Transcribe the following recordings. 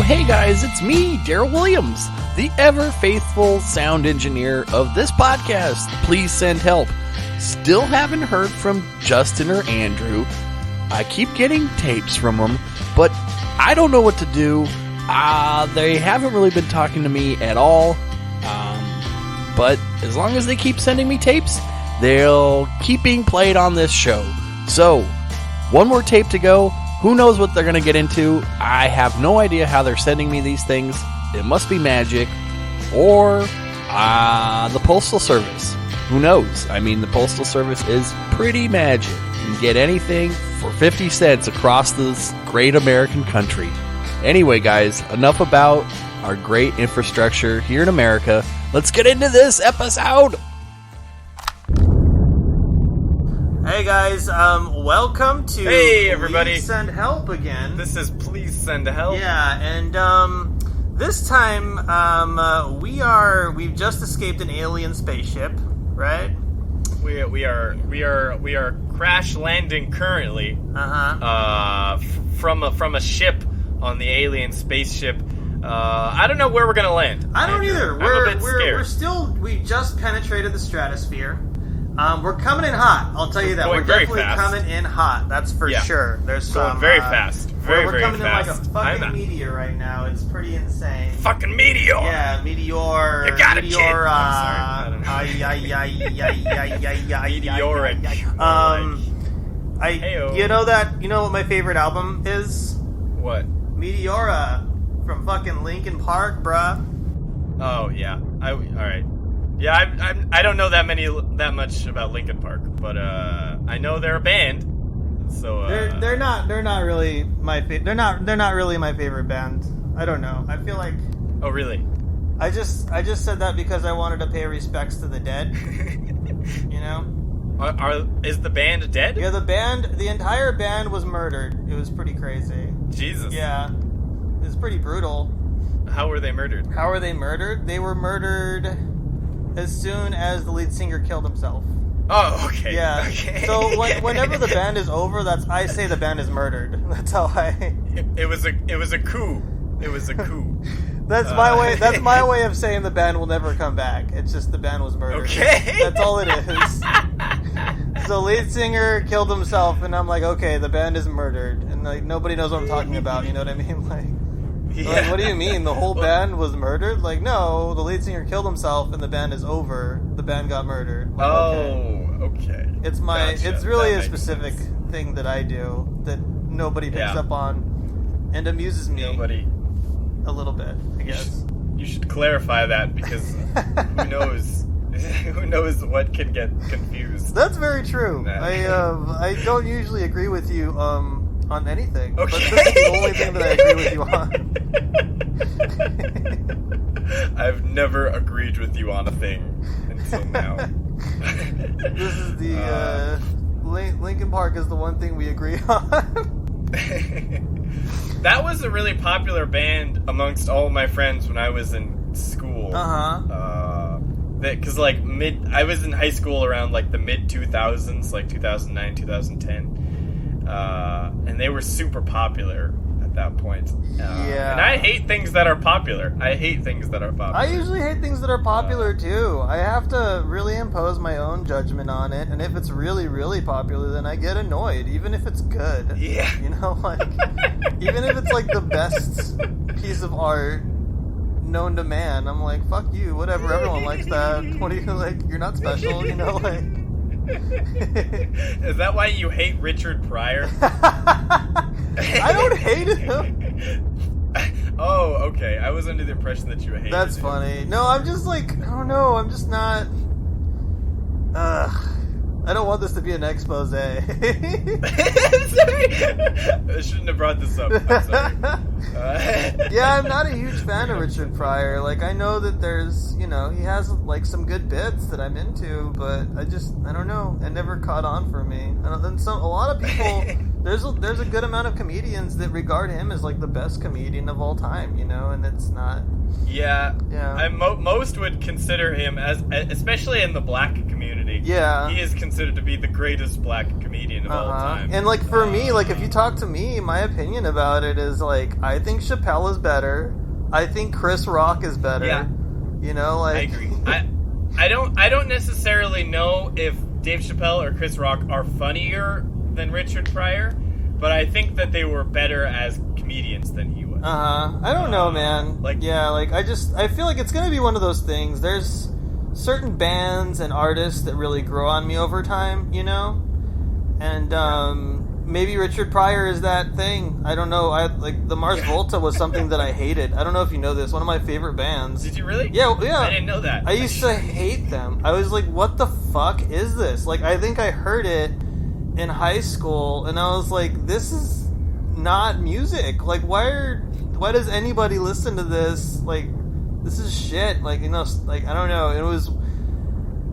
Hey guys, it's me, Daryl Williams, the ever-faithful sound engineer of this podcast. Please send help. Still haven't heard from Justin or Andrew. I keep getting tapes from them, but I don't know what to do. They haven't really been talking to me at all. But as long as they keep sending me tapes, they'll keep being played on this show. So, one more tape to go. Who knows what they're going to get into? I have no idea how they're sending me these things. It must be magic. Or the Postal Service. Who knows? I mean, the Postal Service is pretty magic. You can get anything for 50 cents across this great American country. Anyway, guys, enough about our great infrastructure here in America. Let's get into this episode! Hey guys, welcome to Hey everybody. Please Send Help again. This is Please Send Help. Yeah, and this time we've just escaped an alien spaceship, right? We are crash landing currently. From a ship on the alien spaceship. I don't know where we're gonna land. I don't either. I'm a bit scared. We just penetrated the stratosphere. We're coming in hot. I'll tell you that. Going We're very definitely fast. coming in hot. That's for sure. There's going some very fast. We're coming fast. in like a fucking meteor right now. It's pretty insane. Fucking meteor. Yeah, meteor. You got it, meteor. kid. I'm sorry. Meteoric. You know what my favorite album is? What? Meteora from fucking Linkin Park, bruh. Oh yeah. All right. Yeah, I don't know that much about Linkin Park, but I know they're a band. So they're not really my they're not really my favorite band. I don't know. I feel like. Oh really? I just said that because I wanted to pay respects to the dead. You know. Is the band dead? Yeah, the entire band was murdered. It was pretty crazy. Jesus. Yeah, it was pretty brutal. How were they murdered? They were murdered as soon as the lead singer killed himself. Oh, okay. Yeah. Okay. So whenever the band is over, I say the band is murdered. That's how I. It was a coup. It was a coup. That's my way. That's my way of saying the band will never come back. It's just the band was murdered. Okay. That's all it is. So lead singer killed himself, and I'm like, okay, the band is murdered, and like nobody knows what I'm talking about. You know what I mean? Like, what do you mean? The whole band was murdered? Like, no, the lead singer killed himself, and the band is over. The band got murdered. Like, okay. It's Gotcha. It's really That a specific thing that I do that nobody picks up on, and amuses me. Nobody. A little bit, I guess. You should clarify that because who knows? Who knows what can get confused? That's very true. Nah. I don't usually agree with you on anything. Okay. But this is the only thing that I agree with you on. I've never agreed with you on a thing until now. This is the Linkin Park is the one thing we agree on. That was a really popular band amongst all my friends when I was in school. Because I was in high school around like the mid 2000s, like 2009, 2010, and they were super popular at that point. Yeah. And I hate things that are popular. I usually hate things that are popular too. I have to really impose my own judgment on it, and if it's really, really popular, then I get annoyed, even if it's good. Yeah. You know, like, even if it's like the best piece of art known to man, I'm like, fuck you, whatever, everyone likes that. What do you, like, you're not special, you know, like. Is that why you hate Richard Pryor? I don't hate him. Oh, okay. I was under the impression that you hated That's him. funny. No, I'm just like, I don't know, I'm just not. I don't want this to be an expose. Sorry. I shouldn't have brought this up. I'm sorry. Yeah, I'm not a huge fan of Richard Pryor. Like, I know that there's, you know, he has like some good bits that I'm into, but I don't know. It never caught on for me. And a lot of people, there's a good amount of comedians that regard him as like the best comedian of all time, you know, and it's not. Yeah. Yeah. Most would consider him as, especially in the black community, today, yeah, he is considered to be the greatest black comedian of all time. And like for me, like if you talk to me, my opinion about it is like I think Chappelle is better. I think Chris Rock is better. Yeah. You know, like I agree. I don't necessarily know if Dave Chappelle or Chris Rock are funnier than Richard Pryor, but I think that they were better as comedians than he was. I don't know, man. I feel like it's gonna be one of those things. There's certain bands and artists that really grow on me over time, you know? And maybe Richard Pryor is that thing. I don't know. The Mars Volta was something that I hated. I don't know if you know this. One of my favorite bands. Did you really? Yeah. I didn't know that. I used to hate them. I was like, what the fuck is this? Like, I think I heard it in high school, and I was like, this is not music. Like, why does anybody listen to this? Like, this is shit. Like, you know, like, I don't know. It was...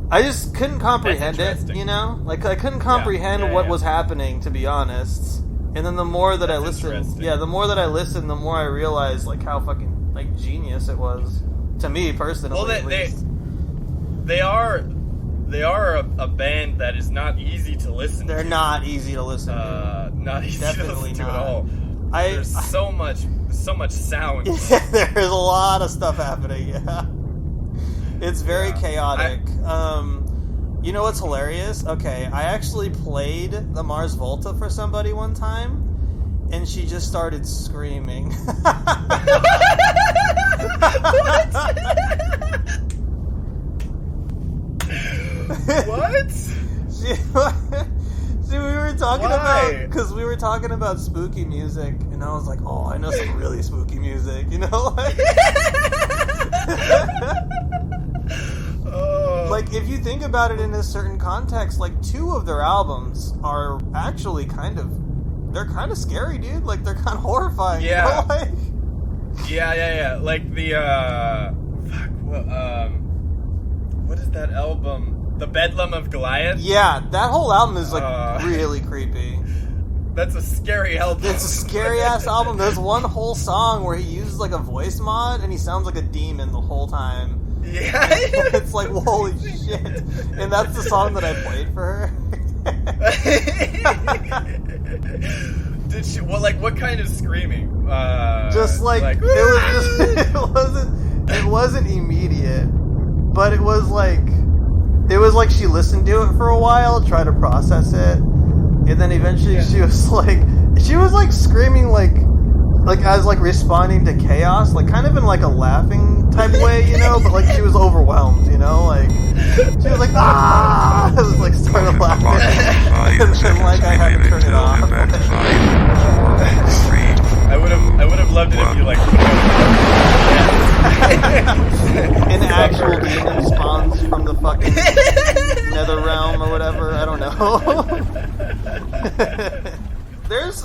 I just couldn't comprehend it, you know? Like, I couldn't comprehend what was happening, to be honest. And then the more that I listened... Yeah, the more that I listened, the more I realized, like, how fucking, like, genius it was. To me, personally, well, at least. They are a band that is not easy to listen to. They're not easy to listen to. Not easy Definitely to listen not. to at all. There's so much sound. Yeah, there's a lot of stuff happening, yeah. It's very chaotic. You know what's hilarious? Okay, I actually played the Mars Volta for somebody one time, and she just started screaming. What? See, we were talking about spooky music, and I was like, oh, I know some really spooky music, you know? Like, if you think about it in a certain context, like, 2 of their albums are actually they're kind of scary, dude. Like, they're kind of horrifying. Yeah. You know? Like... Yeah. Like the, what is that album? The Bedlam of Goliath? Yeah, that whole album is, like, really creepy. That's a scary album. It's a scary-ass album. There's one whole song where he uses, like, a voice mod, and he sounds like a demon the whole time. Yeah. It's like, holy shit. And that's the song that I played for her. Did she, well, like, what kind of screaming? Just like it wasn't immediate, but it was like she listened to it for a while, tried to process it, and then eventually she was like screaming like as like responding to chaos, like kind of in like a laughing type way, you know, but like she was overwhelmed, you know, like she was like ah, I was like started laughing, and then like I had to turn it off. I would have loved it if you like an actual demon spawns from the fucking nether realm or whatever. I don't know.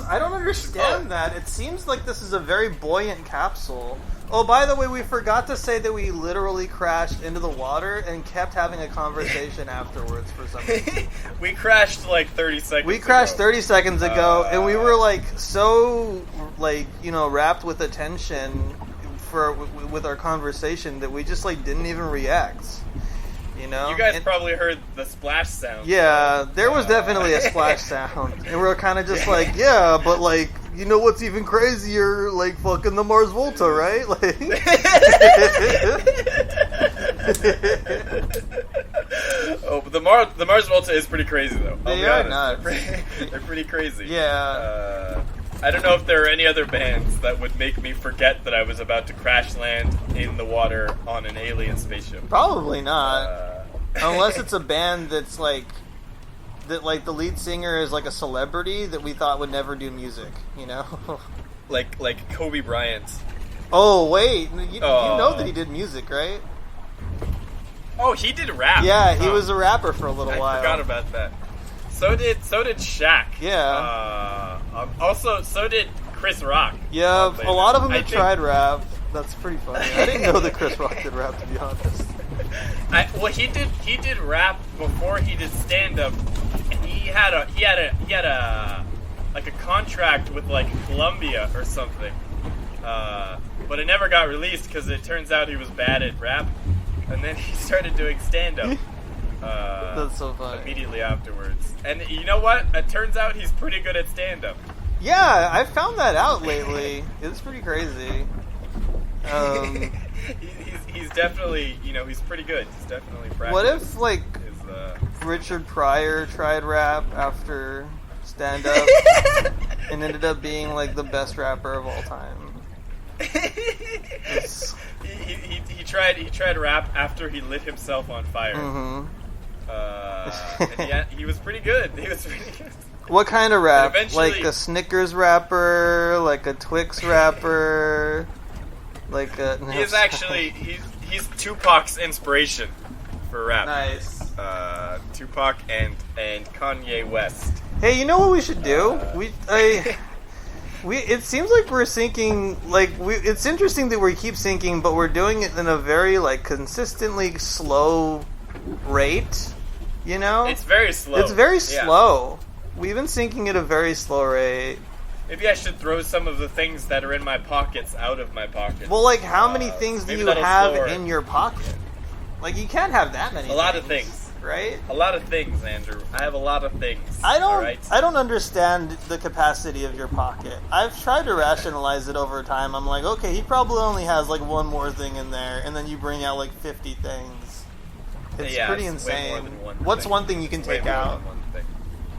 I don't understand that. It seems like this is a very buoyant capsule. Oh, by the way, we forgot to say that we literally crashed into the water and kept having a conversation afterwards for some reason. We crashed like 30 seconds We crashed 30 seconds ago, and we were like so, like, you know, wrapped with attention with our conversation that we just like didn't even react. You know? You guys probably heard the splash sound. Yeah, there was definitely a splash sound. And we were kind of just like, yeah, but like, you know what's even crazier? Like fucking the Mars Volta, right? Like... Oh, but the Mars Volta is pretty crazy, though. They are nuts. They're pretty crazy. Yeah. I don't know if there are any other bands that would make me forget that I was about to crash land in the water on an alien spaceship. Probably not. Unless it's a band that's like... that like the lead singer is like a celebrity that we thought would never do music, you know? like Kobe Bryant. Oh, wait. You know that he did music, right? Oh, he did rap. Yeah, he was a rapper for a little while. I forgot about that. So did Shaq. Yeah. Also, so did Chris Rock. Yeah, a lot of them have tried rap. That's pretty funny. I didn't know that Chris Rock did rap, to be honest. He did rap before he did stand up. He had a like a contract with like Columbia or something. But it never got released because it turns out he was bad at rap, and then he started doing stand up. That's so funny. Immediately afterwards. And you know what? It turns out he's pretty good at stand-up. Yeah, I found that out lately. It's pretty crazy. He's definitely, he's pretty good. He's definitely practiced. What if, like, Richard Pryor tried rap after stand-up and ended up being, like, the best rapper of all time? He tried rap after he lit himself on fire. Mm-hmm. And he was pretty good. He was pretty good. What kind of rap? Like a Snickers rapper? Like a Twix rapper? Like a... No. He's Tupac's inspiration for rap. Nice. Tupac and Kanye West. Hey, you know what we should do? It seems like we're syncing, it's interesting that we keep syncing, but we're doing it in a very, consistently slow rate, you know? It's very slow. It's very slow. We've been syncing at a very slow rate. Maybe I should throw some of the things that are in my pockets out of my pockets. Well, how many things do you have in your pocket? You can't have that many. A lot of things. Right? A lot of things, Andrew. I have a lot of things. I don't understand the capacity of your pocket. I've tried to rationalize it over time. I'm like, okay, he probably only has one more thing in there, and then you bring out 50 things. It's pretty insane. Way more than one What's thing. one thing you can take out?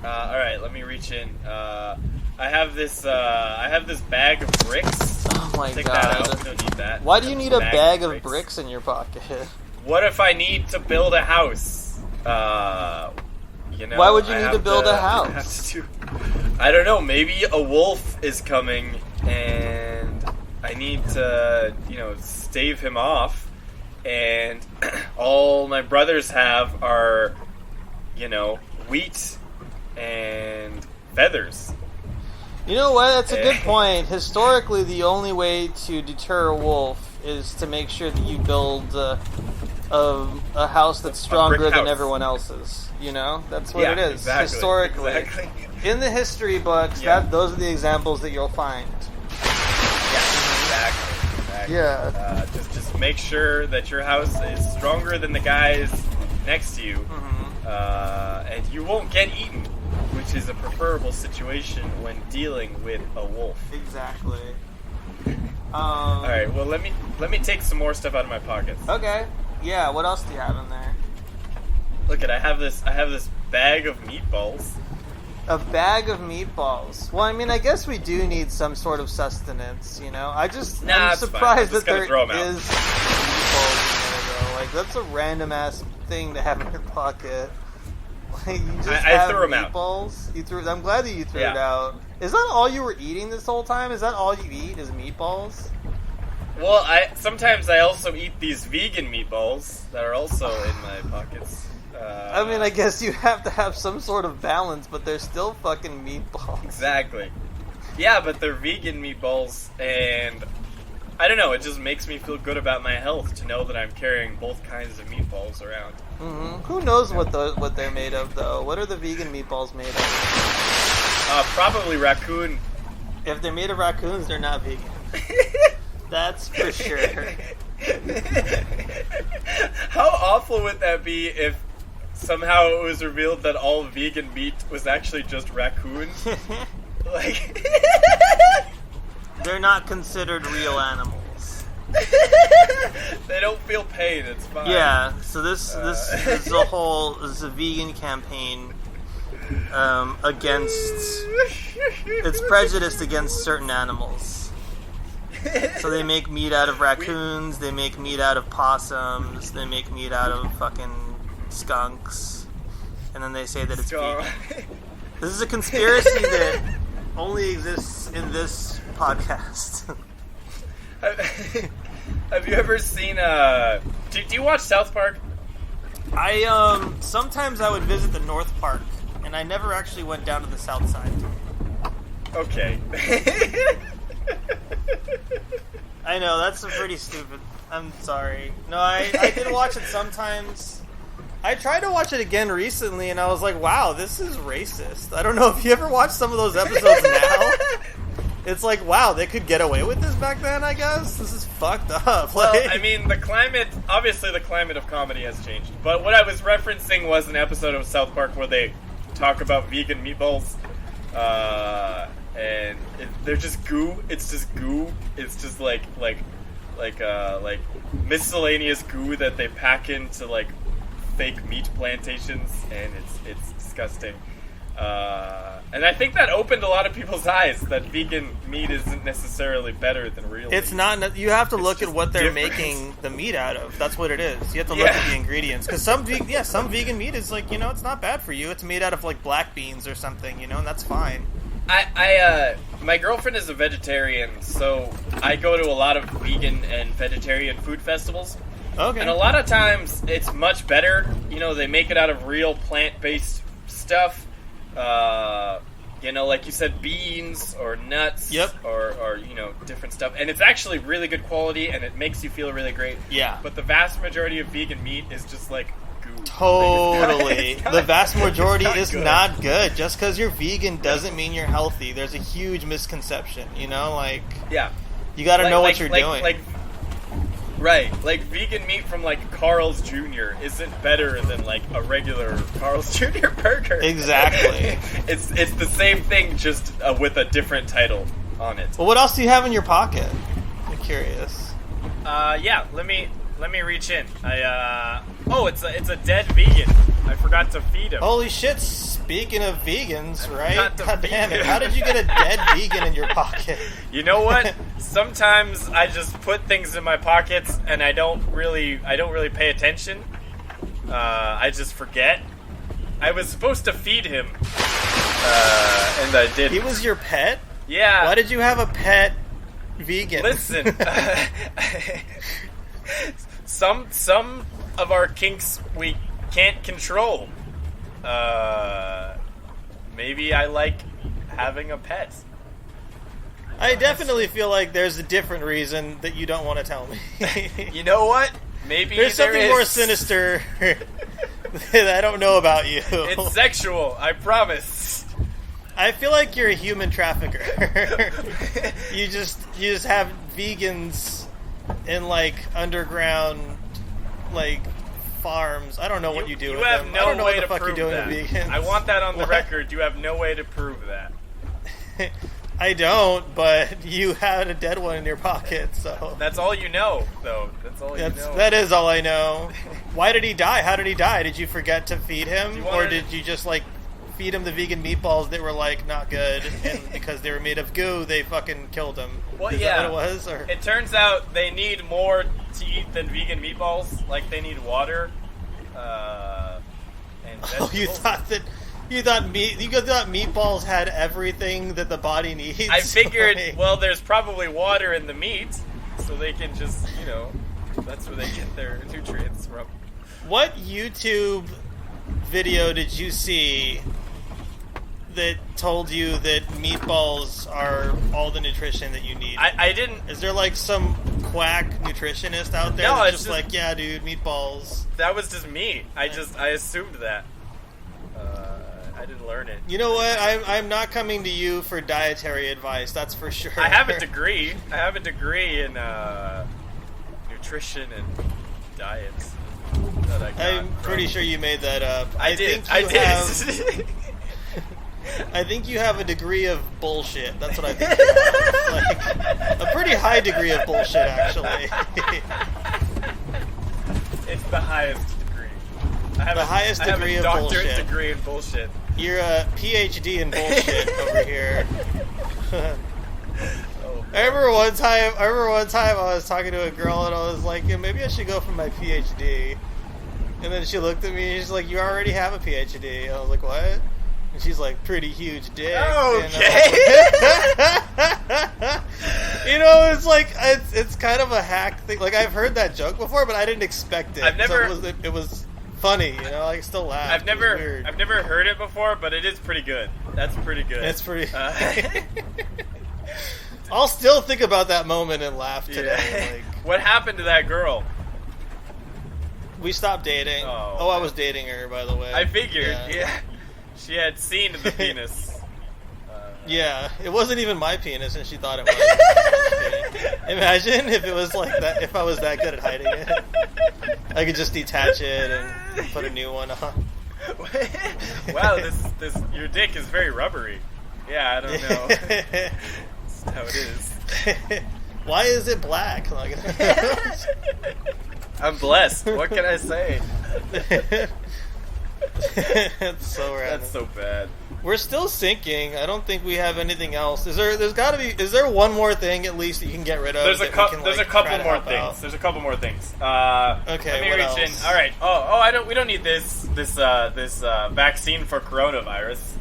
All right, let me reach in. I have this bag of bricks. Oh my Take god! That out. Don't need that. Why do you need a bag of bricks in your pocket? What if I need to build a house? Why would you need to build a house? I don't know. Maybe a wolf is coming, and I need to, stave him off. And all my brothers have are, wheat and feathers. You know what? That's a good point. Historically, the only way to deter a wolf is to make sure that you build a house that's stronger than everyone else's. That's what it is. Exactly, historically. Exactly. In the history books, those are the examples that you'll find. Yeah, exactly. Yeah. Just make sure that your house is stronger than the guys next to you, and you won't get eaten, which is a preferable situation when dealing with a wolf. Exactly. All right. Well, let me take some more stuff out of my pockets. Okay. Yeah. What else do you have in there? Look I have this bag of meatballs. A bag of meatballs. Well, I guess we do need some sort of sustenance, I'm surprised that there is meatballs in there, though. That's a random ass thing to have in your pocket. You just I threw them meatballs? out. I'm glad that you threw it out. Is that all you were eating this whole time? Is that all you eat? Is meatballs? Well, sometimes I also eat these vegan meatballs that are also in my pockets. I guess you have to have some sort of balance, but they're still fucking meatballs. Exactly. Yeah, but they're vegan meatballs, and I don't know, it just makes me feel good about my health to know that I'm carrying both kinds of meatballs around. Mm-hmm. Who knows what they're made of, though? What are the vegan meatballs made of? Probably raccoon. If they're made of raccoons, they're not vegan. That's for sure. How awful would that be if somehow it was revealed that all vegan meat was actually just raccoon? They're not considered real animals. They don't feel pain, it's fine. Yeah, so this is a vegan campaign it's prejudiced against certain animals. So they make meat out of raccoons, they make meat out of possums, they make meat out of fucking skunks, and then they say that it's vegan. This is a conspiracy that only exists in this podcast. Have you ever seen do you watch South Park? Sometimes I would visit the North Park, and I never actually went down to the South Side. Okay. I know, that's pretty stupid. I'm sorry. No, I did watch it sometimes. I tried to watch it again recently, and I was like, wow, this is racist. I don't know if you ever watched some of those episodes now. It's like, wow, they could get away with this back then, I guess? This is fucked up. Well, I mean, obviously the climate of comedy has changed. But what I was referencing was an episode of South Park where they talk about vegan meatballs. And they're just goo. It's just goo. It's just like miscellaneous goo that they pack into like fake meat plantations, and it's disgusting. And I think that opened a lot of people's eyes that vegan meat isn't necessarily better than real meat. It's not. You have to look at what they're different. making the meat out of. That's what it is. You have to look at the ingredients. Because some vegan meat is like, it's not bad for you. It's made out of like black beans or something, and that's fine. My girlfriend is a vegetarian, so I go to a lot of vegan and vegetarian food festivals. Okay. And a lot of times it's much better. They make it out of real plant-based stuff. Like you said, beans or nuts. Yep. Or different stuff. And it's actually really good quality, and it makes you feel really great. Yeah. But the vast majority of vegan meat is just like goo. Totally. The vast majority is good. not good. Just because you're vegan doesn't mean you're healthy. There's a huge misconception, Yeah. You gotta know what you're doing. Right, like vegan meat from like Carl's Jr. isn't better than like a regular Carl's Jr. burger. Exactly. It's the same thing, just with a different title on it. Well, what else do you have in your pocket? I'm curious. Yeah. Let me reach in. It's a dead vegan. I forgot to feed him. Holy shit! Speaking of vegans, right? God damn it! How did you get a dead vegan in your pocket? You know what? Sometimes I just put things in my pockets and I don't really pay attention. I just forget. I was supposed to feed him, and I didn't. He was your pet? Yeah. Why did you have a pet vegan? Listen, some of our kinks we can't control. Maybe I like having a pet. I definitely feel like there's a different reason that you don't want to tell me. You know what? Maybe there's something more sinister that I don't know about you. It's sexual, I promise. I feel like you're a human trafficker. You just have vegans in like underground like farms. I don't know what you do with them. No I don't know way what the fuck you're doing that. with vegans. I want that on the record. You have no way to prove that. I don't, but you had a dead one in your pocket, so... That's all you know, though. That's all you know. That is all I know. Why did he die? How did he die? Did you forget to feed him? Or did you just, like, feed him the vegan meatballs that were, like, not good, and because they were made of goo, they fucking killed him? Well, is that what it was? Or? It turns out they need more to eat than vegan meatballs. Like, they need water, and vegetables. You thought meatballs had everything that the body needs? I figured, well, there's probably water in the meat, so they can just, that's where they get their nutrients from. What YouTube video did you see that told you that meatballs are all the nutrition that you need? I didn't... Is there, like, some quack nutritionist out there that's just like, yeah, dude, meatballs? That was just me. I assumed that. I didn't learn it. You know what? I'm not coming to you for dietary advice, that's for sure. I have a degree in nutrition and diets. I'm pretty sure you made that up. I did. I think you have a degree of bullshit. That's what I think you have. Like, a pretty high degree of bullshit, actually. It's the highest degree. I have a doctorate degree in bullshit. You're a PhD in bullshit over here. I remember one time I was talking to a girl and I was like, yeah, maybe I should go for my PhD. And then she looked at me and she's like, you already have a PhD. And I was like, what? And she's like, pretty huge dick. Okay. It's like, it's kind of a hack thing. Like, I've heard that joke before, but I didn't expect it. It was funny, I still laugh. I've never heard it before, but it is pretty good. That's pretty good. It's pretty... I'll still think about that moment and laugh today. Yeah. Like, what happened to that girl? We stopped dating. Oh, I was dating her, by the way. I figured, yeah. She had seen the penis. Yeah, it wasn't even my penis, and she thought it was. Imagine if it was like that. If I was that good at hiding it, I could just detach it and put a new one on. Wow, this your dick is very rubbery. Yeah, I don't know. That's how it is. Why is it black? I'm blessed. What can I say? That's so random. That's so bad. We're still sinking. I don't think we have anything else. Is there one more thing at least that you can get rid of? There's a couple more things. There's a couple more things. Okay, let me what reach else? in. All right. We don't need this vaccine for coronavirus.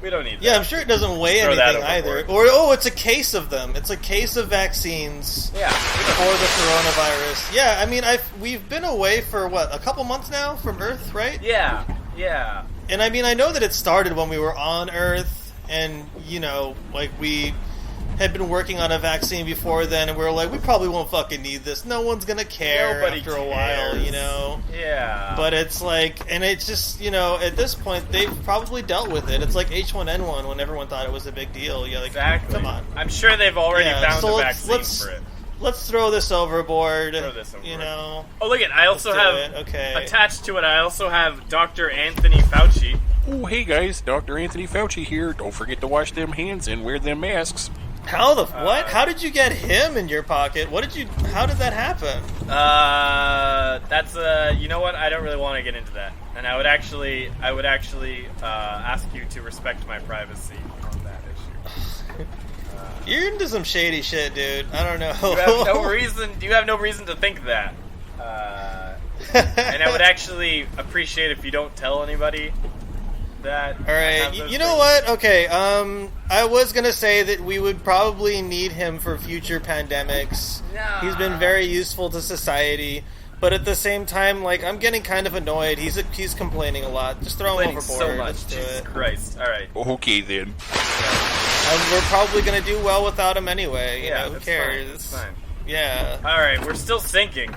We don't need that. Yeah, I'm sure it doesn't weigh Throw that anything either. overboard. Or it's a case of them. It's a case of vaccines Yeah. for the coronavirus. Yeah, I mean, we've been away for what, a couple months now from Earth, right? Yeah. And I mean, I know that it started when we were on Earth, and like we had been working on a vaccine before then, and we were like, we probably won't fucking need this. No one's gonna care after a while, Yeah. But it's like, and it's just, at this point, they've probably dealt with it. It's like H1N1 when everyone thought it was a big deal. Yeah, like, exactly. Come on. I'm sure they've already found so a vaccine for it. Let's throw this overboard. Oh, look at I also have okay. attached to it. I also have Dr. Anthony Fauci. Oh, hey guys, Dr. Anthony Fauci here. Don't forget to wash them hands and wear them masks. What? How did you get him in your pocket? How did that happen? That's you know what? I don't really want to get into that. And I would actually ask you to respect my privacy on that issue. You're into some shady shit, dude. I don't know. You have no reason to think that. And I would actually appreciate if you don't tell anybody that. All right. You know what? Okay. I was gonna say that we would probably need him for future pandemics. Nah. He's been very useful to society, but at the same time, like, I'm getting kind of annoyed. He's complaining a lot. Just throw him overboard. So much. Let's do Jesus it. Christ. All right. Okay then. We're probably gonna do well without him anyway. Yeah. Who cares? That's fine. Yeah. All right. We're still sinking.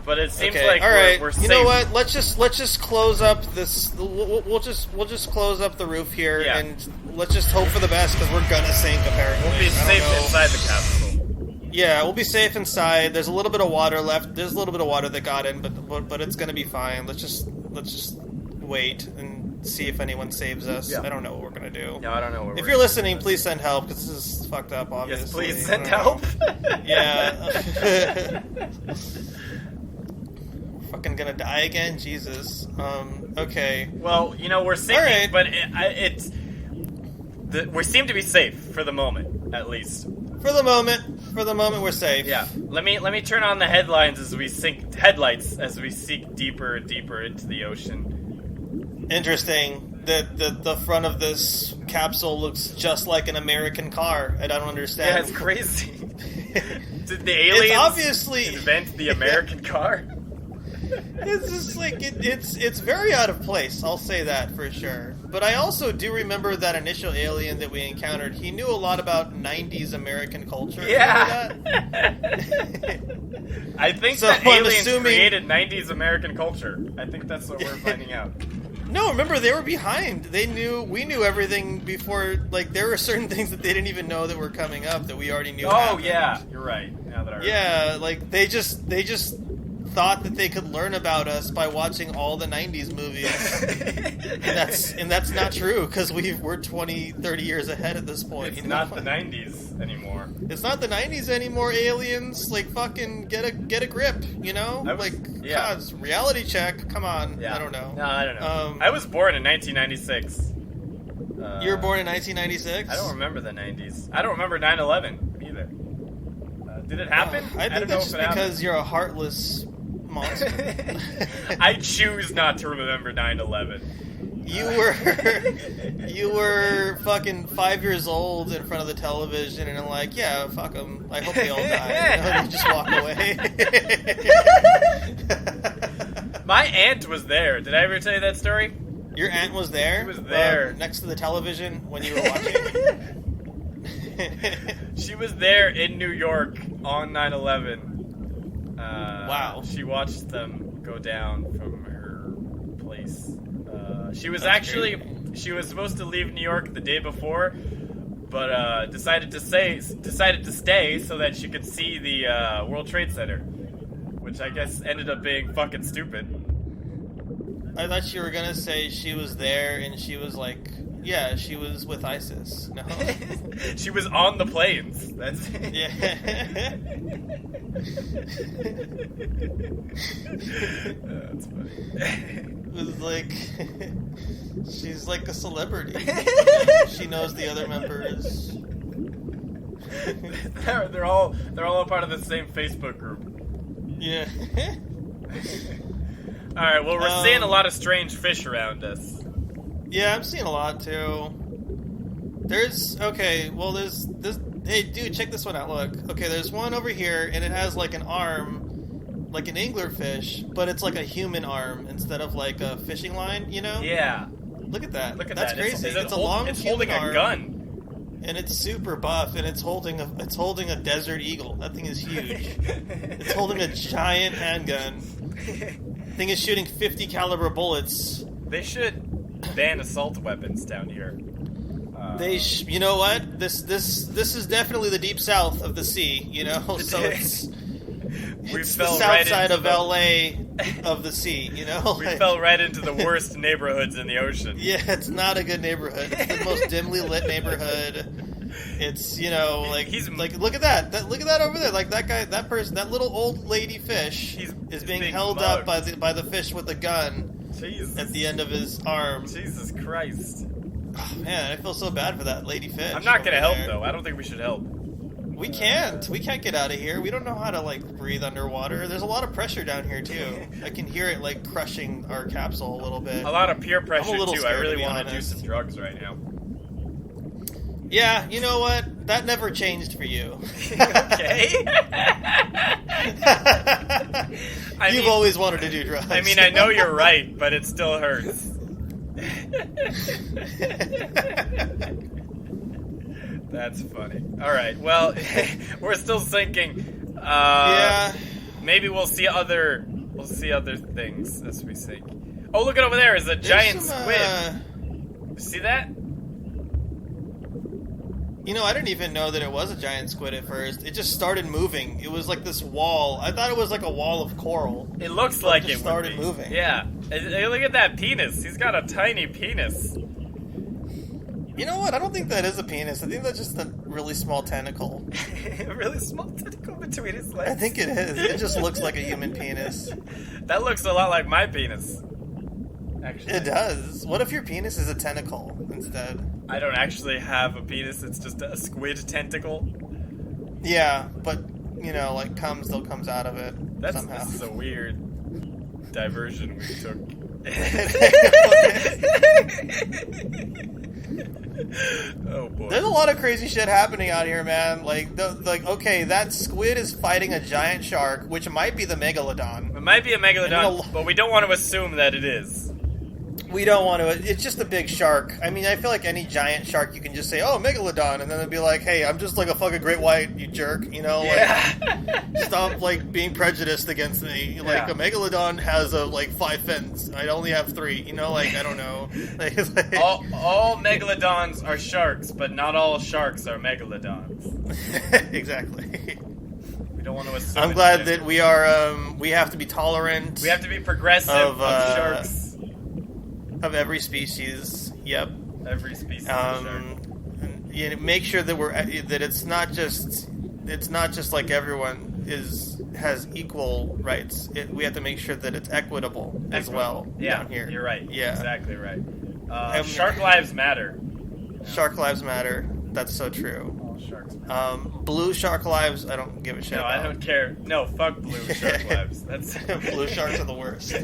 But it seems like all right. we're safe. You know what? Let's just close up this. We'll just close up the roof here, and let's just hope for the best because we're gonna sink apparently. We'll be safe inside the capsule. Yeah, we'll be safe inside. There's a little bit of water left. There's a little bit of water that got in, but it's gonna be fine. Let's just wait and see if anyone saves us. Yeah. I don't know what we're gonna do. No, I don't know. If you're listening, please send help because this is fucked up. Obviously. Yes, please send help. Yeah. Fucking gonna die again? Jesus. Okay. Well, we're sinking, right. but we seem to be safe for the moment, at least. For the moment, we're safe. Yeah. Let me turn on the headlights as we sink deeper and deeper into the ocean. Interesting. The front of this capsule looks just like an American car. I don't understand. Yeah, it's crazy. Did the aliens obviously invent the American car? It's just like it's very out of place. I'll say that for sure. But I also do remember that initial alien that we encountered. He knew a lot about '90s American culture. Yeah. I think that aliens created '90s American culture. I think that's what we're finding out. No, remember they were behind. We knew everything before. Like there were certain things that they didn't even know that were coming up that we already knew. Oh happened. yeah, you're right. Now that I remember. Like they just thought that they could learn about us by watching all the 90s movies. and that's not true because we're 20, 30 years ahead at this point. It's not the 90s anymore. It's not the 90s anymore, aliens. Like, fucking get a grip, God, reality check. Come on. Yeah. I don't know. No, I don't know. I was born in 1996. You were born in 1996? I don't remember the 90s. I don't remember 9/11 either. Did it happen? I think that's just because you're a heartless monster. I choose not to remember 9/11. You were fucking 5 years old in front of the television and like, yeah, fuck them. I hope they all die. You just walk away. My aunt was there. Did I ever tell you that story? Your aunt was there? She was there. Next to the television when you were watching? She was there in New York on 9/11. Wow. She watched them go down from her place. She was she was supposed to leave New York the day before, but decided to stay so that she could see the World Trade Center, which I guess ended up being fucking stupid. I thought you were gonna say she was there and she was like, yeah, she was with ISIS. No, she was on the planes. That's it. Yeah. That's funny. It was like she's like a celebrity. She knows the other members. They're all a part of the same Facebook group. Yeah. All right. Well, we're seeing a lot of strange fish around us. Yeah, I'm seeing a lot too. There's this. Hey, dude, check this one out. Look. Okay, there's one over here, and it has like an arm, like an anglerfish, but it's like a human arm instead of like a fishing line. You know? Yeah. Look at that. Look at That's that. crazy. It's a long. It's holding a gun. And it's super buff, and it's holding a Desert Eagle. That thing is huge. It's holding a giant handgun. Thing is shooting 50 caliber bullets. They should ban assault weapons down here. You know what? This is definitely the deep south of the sea. You know, so it's the south side of LA of the sea. You know, we fell right into the worst neighborhoods in the ocean. Yeah, it's not a good neighborhood. It's the most dimly lit neighborhood. It's, you know, like look at that. Look at that over there. Like that guy, that person, that little old lady fish is being held up by the fish with a gun. Jesus. At the end of his arm. Jesus Christ. Oh, man, I feel so bad for that lady fish. I'm not gonna help though. I don't think we should help. We can't. We can't get out of here. We don't know how to like breathe underwater. There's a lot of pressure down here too. I can hear it like crushing our capsule a little bit. A lot of peer pressure too. I really want to do honest. some drugs right now. Yeah, you know what? That never changed for you. Okay. You've always wanted to do drugs. I mean, I know you're right, but it still hurts. That's funny. All right. Well, we're still sinking. Yeah. Maybe we'll see other things as we sink. Oh, look at over there! Is a giant squid. See that? You know, I didn't even know that it was a giant squid at first. It just started moving. It was like this wall. I thought it was like a wall of coral. It looks like it started moving. Yeah. Hey, look at that penis. He's got a tiny penis. You know what? I don't think that is a penis. I think that's just a really small tentacle. A really small tentacle between his legs? I think it is. It just looks like a human penis. That looks a lot like my penis. Actually. It does. What if your penis is a tentacle instead? I don't actually have a penis. It's just a squid tentacle. Yeah, but, you know, like, still comes out of it somehow. This is a weird diversion we took. Oh, boy. There's a lot of crazy shit happening out here, man. Okay, that squid is fighting a giant shark, which might be the megalodon. It might be a megalodon, but we don't want to assume that it is. We don't want to. It's just a big shark. I mean, I feel like any giant shark, you can just say, "Oh, megalodon," and then it'd be like, "Hey, I'm just like a fucking great white, you jerk." You know, like, yeah. Stop like being prejudiced against me. Like a megalodon has 5 fins. I only have 3. You know, like I don't know. All megalodons are sharks, but not all sharks are megalodons. Exactly. We don't want to assume. I'm glad that we are. We have to be tolerant. We have to be progressive of sharks. Of every species, yep. Every species. Of shark. You know, make sure that it's not just like everyone has equal rights. We have to make sure that it's equitable as well. Yeah, down here. You're right. Yeah, exactly right. Shark lives matter. Shark lives matter. That's so true. All sharks matter. Blue shark lives, I don't give a shit. No, about. I don't care. No, fuck blue shark lives. That's blue sharks are the worst.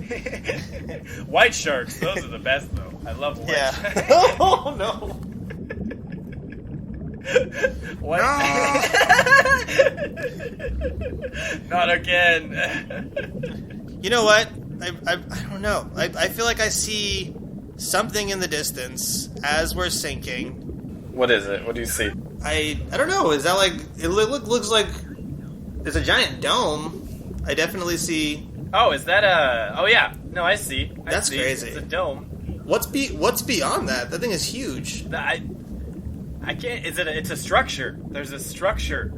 White sharks, those are the best though. I love white sharks. Oh no. What? No. Not again. You know what? I don't know. I feel like I see something in the distance as we're sinking. What is it? What do you see? I don't know. Is that like... It looks like... There's a giant dome. I definitely see... Oh, is that a... Oh, yeah. No, I see. That's crazy. It's a dome. What's beyond that? That thing is huge. I can't. It's a structure. There's a structure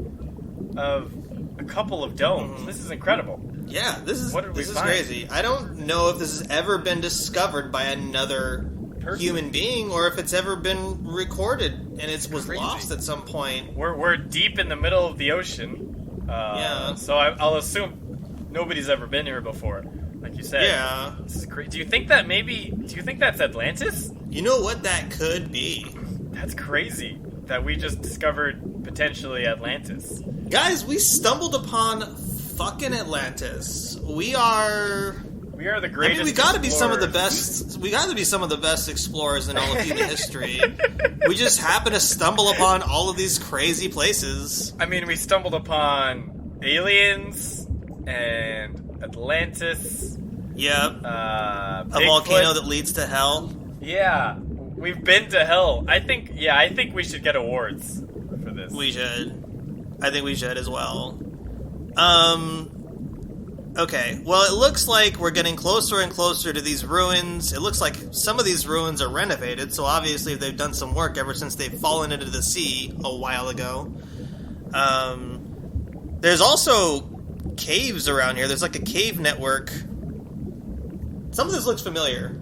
of a couple of domes. This is incredible. Yeah, this is crazy. I don't know if this has ever been discovered by another human being, or if it's ever been recorded and it was lost at some point. We're deep in the middle of the ocean. So I'll assume nobody's ever been here before. Like you said. Yeah. This is great. Do you think that's Atlantis? You know what that could be? That's crazy that we just discovered potentially Atlantis. Guys, we stumbled upon fucking Atlantis. We are the greatest. we gotta be some of the best. We gotta be some of the best explorers in all of human history. We just happen to stumble upon all of these crazy places. I mean, we stumbled upon aliens and Atlantis. Yep. A volcano that leads to hell. Yeah, we've been to hell. I think we should get awards for this. We should. I think we should as well. Okay, well, it looks like we're getting closer and closer to these ruins. It looks like some of these ruins are renovated, so obviously they've done some work ever since they've fallen into the sea a while ago. There's also caves around here. There's like a cave network. Some of this looks familiar.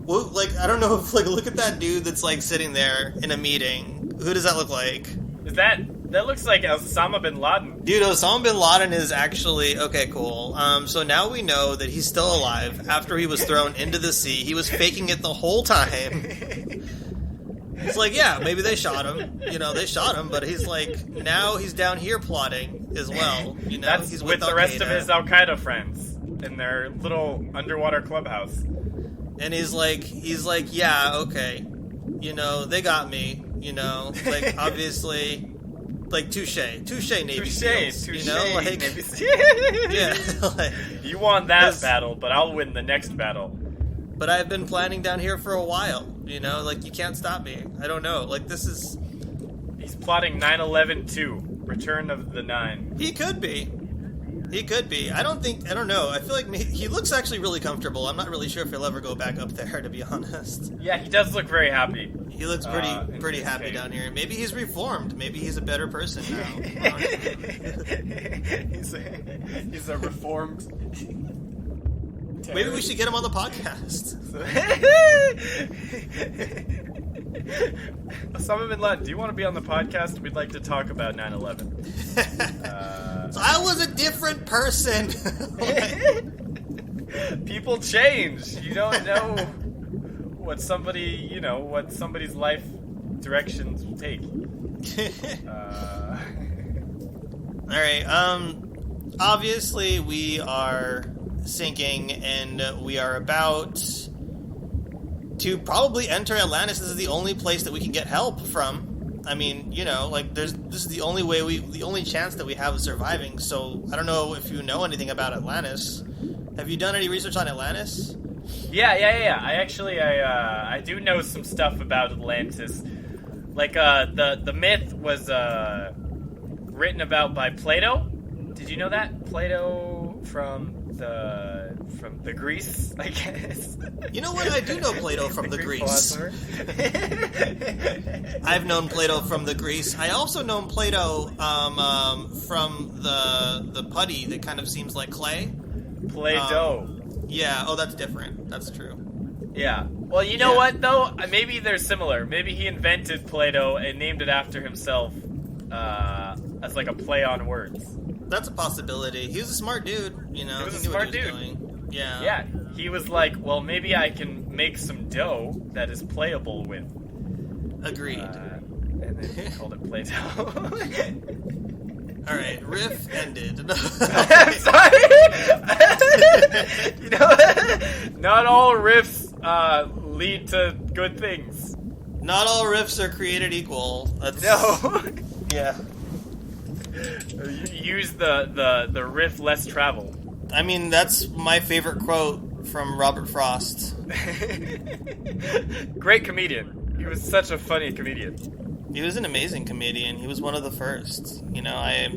Well, like, I don't know if, like, look at that dude that's, like, sitting there in a meeting. Who does that look like? That looks like Osama Bin Laden. Dude, Osama Bin Laden is actually... Okay, cool. So now we know that he's still alive after he was thrown into the sea. He was faking it the whole time. It's like, yeah, maybe they shot him. You know, they shot him, but he's like... Now he's down here plotting as well. You know, That's he's with the rest of his Al-Qaeda friends in their little underwater clubhouse. And he's like, yeah, okay. You know, they got me. You know, like, obviously... Like, touche Navy SEALs, you know, like, yeah, like, you won that battle, but I'll win the next battle. But I've been planning down here for a while, you know, like, you can't stop me. I don't know, like, this is... He's plotting 9/11-2, Return of the Nine. He could be. I don't know. I feel like he looks actually really comfortable. I'm not really sure if he'll ever go back up there, to be honest. Yeah, he does look very happy. He looks pretty happy down here. Maybe he's reformed. Maybe he's a better person now. He's a reformed terrorist. Maybe we should get him on the podcast. Osama Bin Laden, do you want to be on the podcast? We'd like to talk about 9/11. So I was a different person. People change. You don't know what somebody's life directions take. All right. Obviously we are sinking, and we are about to probably enter Atlantis. This is the only place that we can get help from. I mean, you know, like, this is the only chance that we have of surviving. So I don't know if you know anything about Atlantis. Have you done any research on Atlantis? Yeah. I do know some stuff about Atlantis. Like, the myth was written about by Plato. Did you know that? Plato from the Greece, I guess. You know what? I do know Plato from the Greece. I've known Plato from the Greece. I also know Plato from the putty that kind of seems like clay. Play-Doh. Yeah. Oh, that's different. That's true. Yeah. Well, you know what, though? Maybe they're similar. Maybe he invented Play-Doh and named it after himself as like a play on words. That's a possibility. He was a smart dude, you know. He was a smart dude. Doing. Yeah. Yeah. He was like, well, maybe I can make some dough that is playable with. Agreed. And then he called it Play-Doh. All right, riff ended. I'm sorry. You know, not all riffs lead to good things. Not all riffs are created equal. No. Yeah. Use the riff less traveled. I mean, that's my favorite quote from Robert Frost. Great comedian. He was such a funny comedian. He was an amazing comedian. He was one of the first. You know, I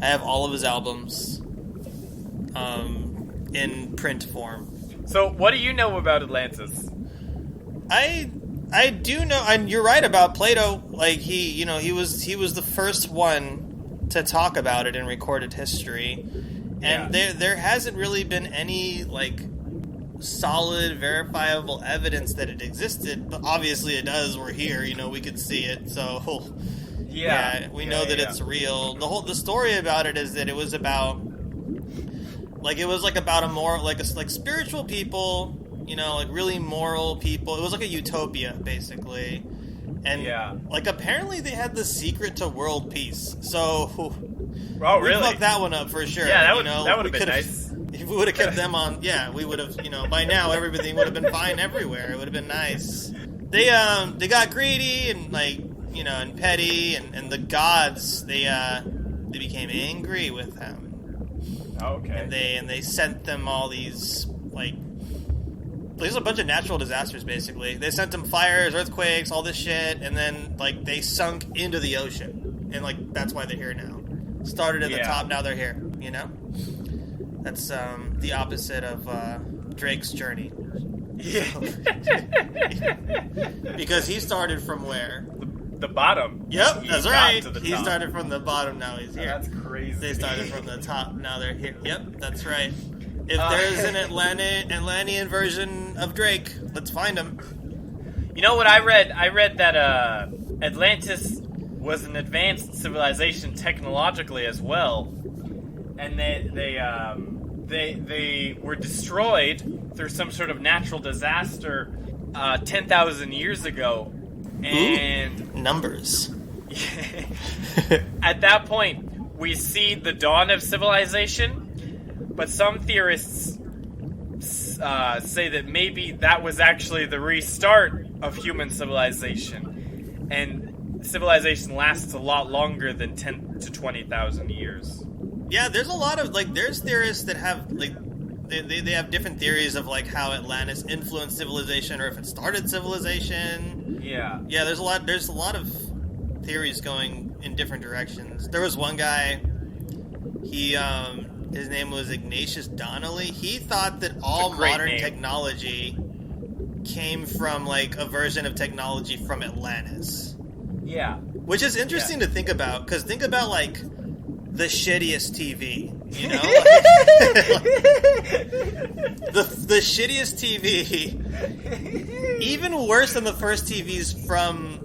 have all of his albums in print form. So, what do you know about Atlantis? I do know, and you're right about Plato. Like he was the first one to talk about it in recorded history, and there hasn't really been any like solid, verifiable evidence that it existed. But obviously, it does. We're here, we could see it. So we know that it's real. The story about it is that it was about about a more like spiritual people. Like really moral people. It was like a utopia, basically. And apparently they had the secret to world peace. So we fucked that one up for sure. Yeah, that would have been nice. If we would have kept them on, we would have, by now everything would have been fine everywhere. It would have been nice. They got greedy and and petty, and the gods they became angry with them. Okay. And they sent them all these there's a bunch of natural disasters, basically. They sent them fires, earthquakes, all this shit, and then, they sunk into the ocean. And, that's why they're here now. Started at the top, now they're here, That's, the opposite of, Drake's journey. Yeah. Because he started from where? The bottom. Yep, that's right. He started from the bottom, now he's here. That's crazy. They started from the top, now they're here. Yep, that's right. If there's an Atlantean version of Drake, let's find him. You know what I read? I read that Atlantis was an advanced civilization technologically as well, and they were destroyed through some sort of natural disaster 10,000 years ago, and ooh, numbers. At that point, we see the dawn of civilization. But some theorists say that maybe that was actually the restart of human civilization, and civilization lasts a lot longer than 10 to 20,000 years. Yeah, there's a lot of there's theorists that have they have different theories of how Atlantis influenced civilization or if it started civilization. Yeah, there's a lot of theories going in different directions. There was one guy, his name was Ignatius Donnelly. He thought that all modern technology came from, a version of technology from Atlantis. Yeah. Which is interesting to think about, because think about, the shittiest TV, the shittiest TV, even worse than the first TVs from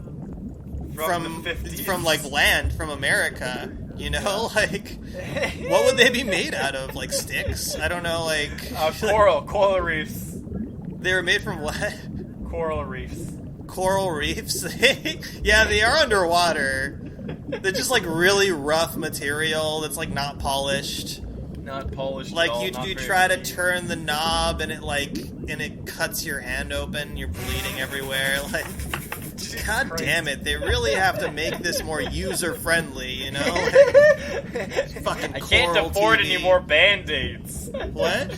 the 50s. From, land, from America. What would they be made out of? Sticks? I don't know, coral reefs. They were made from what? Coral reefs. Coral reefs? Yeah, they are underwater. They're just, really rough material that's, not polished. Not polished at all. You try to turn the knob and it cuts your hand open, you're bleeding everywhere, God damn it, they really have to make this more user-friendly, Fucking I can't afford any more Band-Aids. What?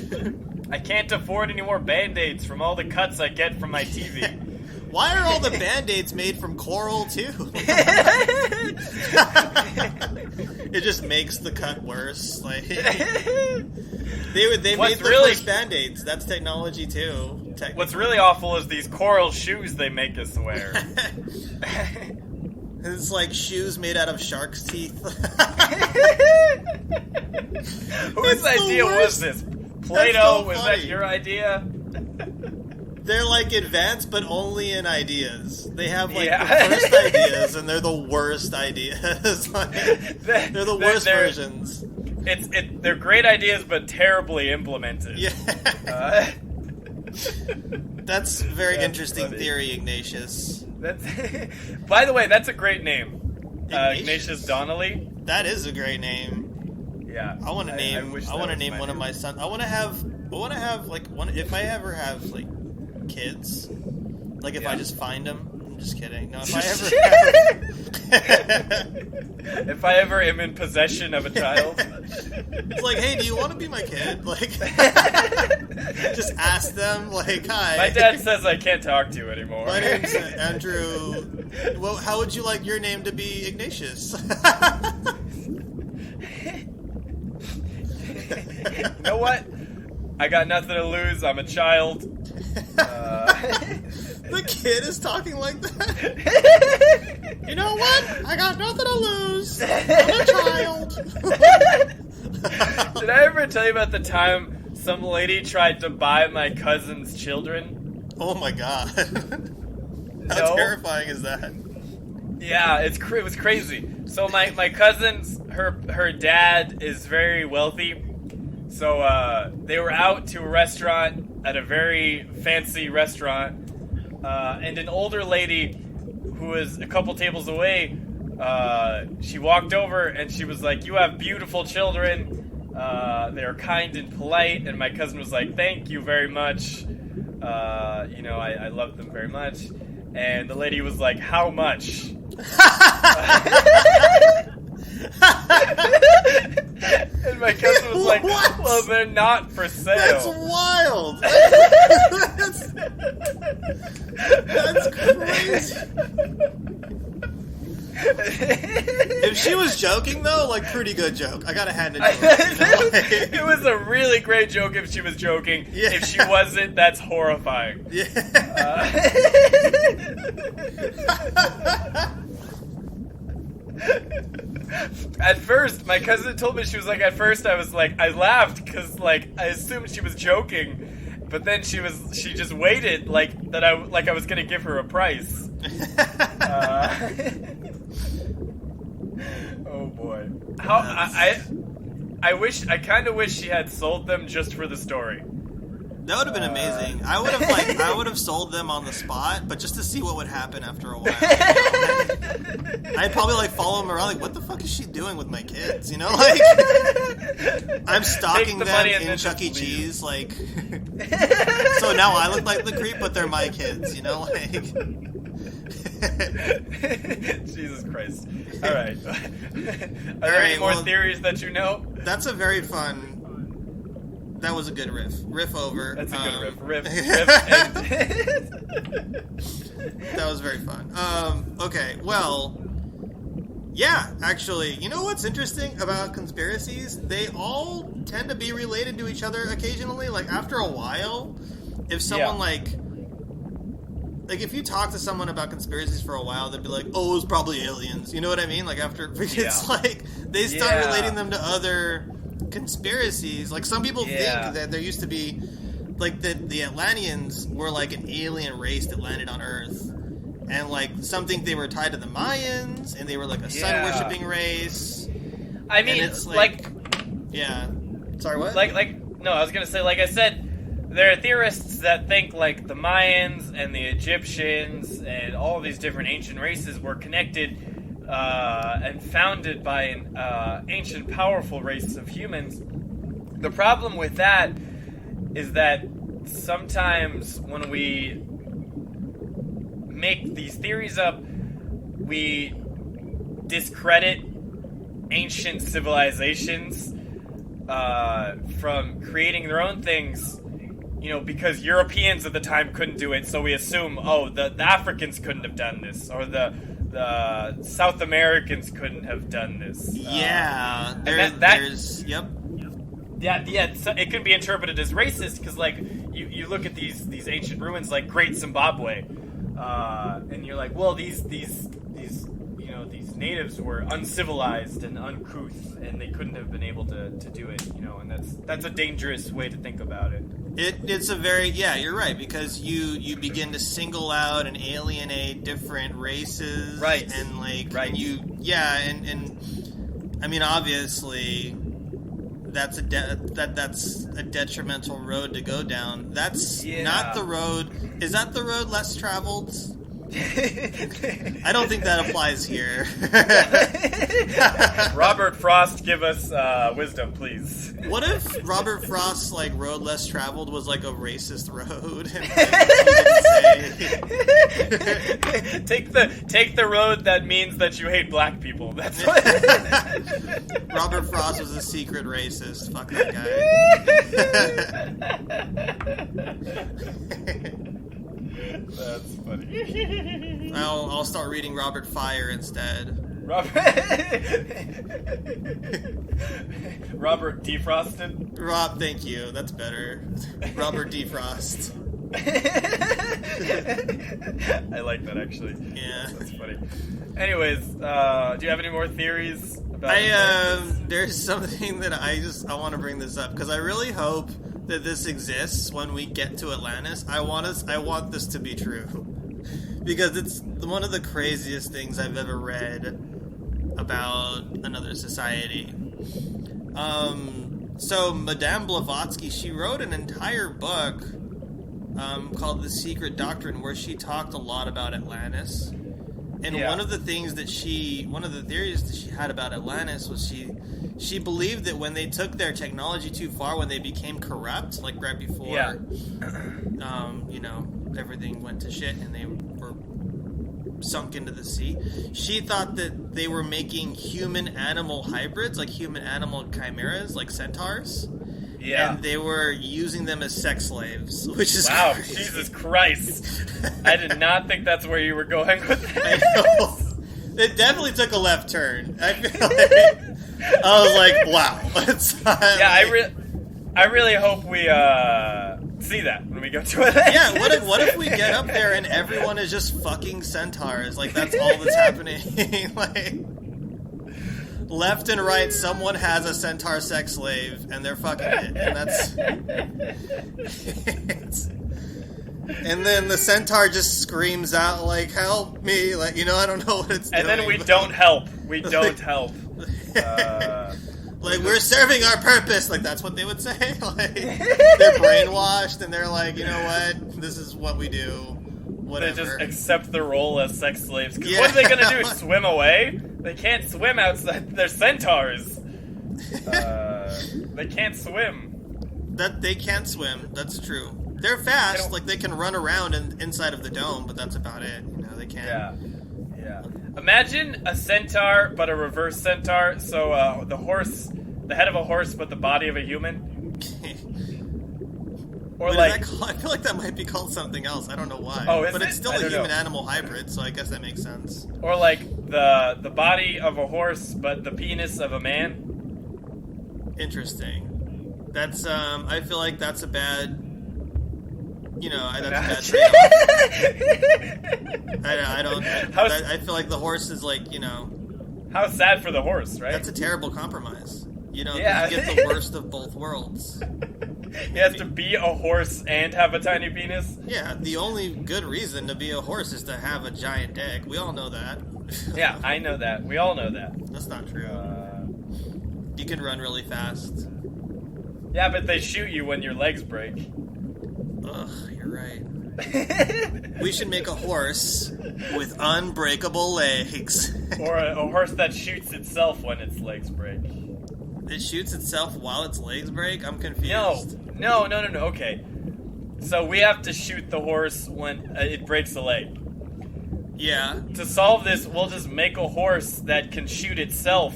I can't afford any more Band-Aids from all the cuts I get from my TV. Why are all the Band-Aids made from coral, too? It just makes the cut worse. They made the first Band-Aids. That's technology, too. What's really awful is these coral shoes they make us wear. It's like shoes made out of shark's teeth. Whose idea was this? Plato? Was that your idea? They're advanced, but only in ideas. They have the first ideas, and they're the worst ideas. They're the worst versions. They're great ideas, but terribly implemented. Yeah. That's a very interesting theory, Ignatius. By the way, that's a great name. Ignatius Donnelly. That is a great name. Yeah. I want to name one of my sons. I want to have if I ever have kids, if I just find them. I'm just kidding. No, if I ever if I ever am in possession of a child, it's hey, do you want to be my kid? Just ask them, hi. My dad says I can't talk to you anymore. My name's Andrew. Well, how would you like your name to be, Ignatius? You know what? I got nothing to lose. I'm a child. The kid is talking like that. You know what? I got nothing to lose. I'm a child. Did I ever tell you about the time some lady tried to buy my cousin's children? Oh my god. No? How terrifying is that? Yeah, it was crazy. So my cousin's, her dad is very wealthy. So they were out to a restaurant, at a very fancy restaurant, and an older lady who was a couple tables away, she walked over and she was like, "You have beautiful children. They're kind and polite." And my cousin was like, "Thank you very much. I love them very much." And the lady was like, "How much?" And my cousin was like, What? "Well, they're not for sale." That's wild. That's crazy. If she was joking, though, like, pretty good joke. I gotta hand it to her. It was a really great joke if she was joking. Yeah. If she wasn't, that's horrifying. Yeah. At first, my cousin told me, she was like, at first I was like, I laughed because, like, I assumed she was joking. But then she just waited like I was gonna give her a price. Oh boy! I kind of wish she had sold them just for the story. That would have been amazing. I would have sold them on the spot, but just to see what would happen after a while. I'd probably follow them around, what the fuck is she doing with my kids? I'm stalking them in Chuck E. Cheese, so now I look like the creep, but they're my kids, Jesus Christ! All right. Are there any more theories that you know? That's a very fun. That was a good riff. Riff over. That's a good riff. That was very fun. Okay, well, yeah, actually, you know what's interesting about conspiracies? They all tend to be related to each other occasionally. After a while, if someone, if you talk to someone about conspiracies for a while, they'd be like, "Oh, it was probably aliens." You know what I mean? It's they start relating them to other conspiracies. Some people think that there used to be the Atlanteans were an alien race that landed on Earth, and some think they were tied to the Mayans, and they were a sun worshipping race. I mean, it's yeah. Sorry, what? No, I was gonna say, like I said, there are theorists that think the Mayans and the Egyptians and all of these different ancient races were connected and founded by an ancient, powerful race of humans. The problem with that is that sometimes when we make these theories up, we discredit ancient civilizations from creating their own things, because Europeans at the time couldn't do it, so we assume, the Africans couldn't have done this, or the South Americans couldn't have done this. Yeah, yep. Yeah. So it could be interpreted as racist because, you look at these ancient ruins, like Great Zimbabwe, and you're like, well, these natives were uncivilized and uncouth, and they couldn't have been able to do it, and that's a dangerous way to think about it. It's a very, you're right, because you begin to single out and alienate different races, right? And right. and and I mean, obviously that's a detrimental road to go down. That's not the road. Is that the road less traveled? I don't think that applies here. Robert Frost, give us wisdom, please. What if Robert Frost's road less traveled was a racist road? Take the road that means that you hate black people. That's what. Robert Frost was a secret racist. Fuck that guy. That's funny. I'll start reading Robert Fire instead. Robert Defrosted? Thank you. That's better. Robert Defrost. I like that, actually. Yeah. That's funny. Anyways, do you have any more theories about Atlantis? There's something that I want to bring this up, because I really hope that this exists when we get to Atlantis. I want this to be true. Because it's one of the craziest things I've ever read about another society. So Madame Blavatsky, she wrote an entire book called The Secret Doctrine, where she talked a lot about Atlantis. And one of the theories that she had about Atlantis was she believed that when they took their technology too far, when they became corrupt, like right before, everything went to shit and they were sunk into the sea, she thought that they were making human-animal hybrids, like human-animal chimeras, like centaurs. Yeah. And they were using them as sex slaves, which is crazy. Jesus Christ. I did not think that's where you were going with that. I know. It definitely took a left turn. I feel like I was like, wow. I really hope we see that when we go to it. Yeah, what if we get up there and everyone is just fucking centaurs? Like, that's all that's happening. Like, left and right, someone has a centaur sex slave, and they're fucking it. And that's... and then the centaur just screams out, like, help me. Like, I don't know what it's doing. And then we don't help. We don't help. Like, we're serving our purpose. Like, that's what they would say. Like, they're brainwashed, and they're like, you know what? This is what we do. Whatever. They just accept the role as sex slaves. Because what are they going to do? Swim away? They can't swim outside. They're centaurs. They can't swim. They can't swim. That's true. They're fast. Like, they can run around inside of the dome, but that's about it. They can't. Yeah. Imagine a centaur, but a reverse centaur. So the head of a horse, but the body of a human. Or I feel like that might be called something else. I don't know why. Oh, is but it? It's still a human-animal hybrid, so I guess that makes sense. Or like the body of a horse, but the penis of a man. Interesting. That's I feel like that's a bad. That's a bad trade-off. I feel like the horse is like, How sad for the horse, right? That's a terrible compromise. You get the worst of both worlds. He has to be a horse and have a tiny penis? Yeah, the only good reason to be a horse is to have a giant dick. We all know that. Yeah, I know that. We all know that. That's not true. You can run really fast. Yeah, but they shoot you when your legs break. Ugh, you're right. We should make a horse with unbreakable legs. Or a horse that shoots itself when its legs break. It shoots itself while its legs break? I'm confused. No. Okay. So we have to shoot the horse when it breaks a leg. Yeah. To solve this, we'll just make a horse that can shoot itself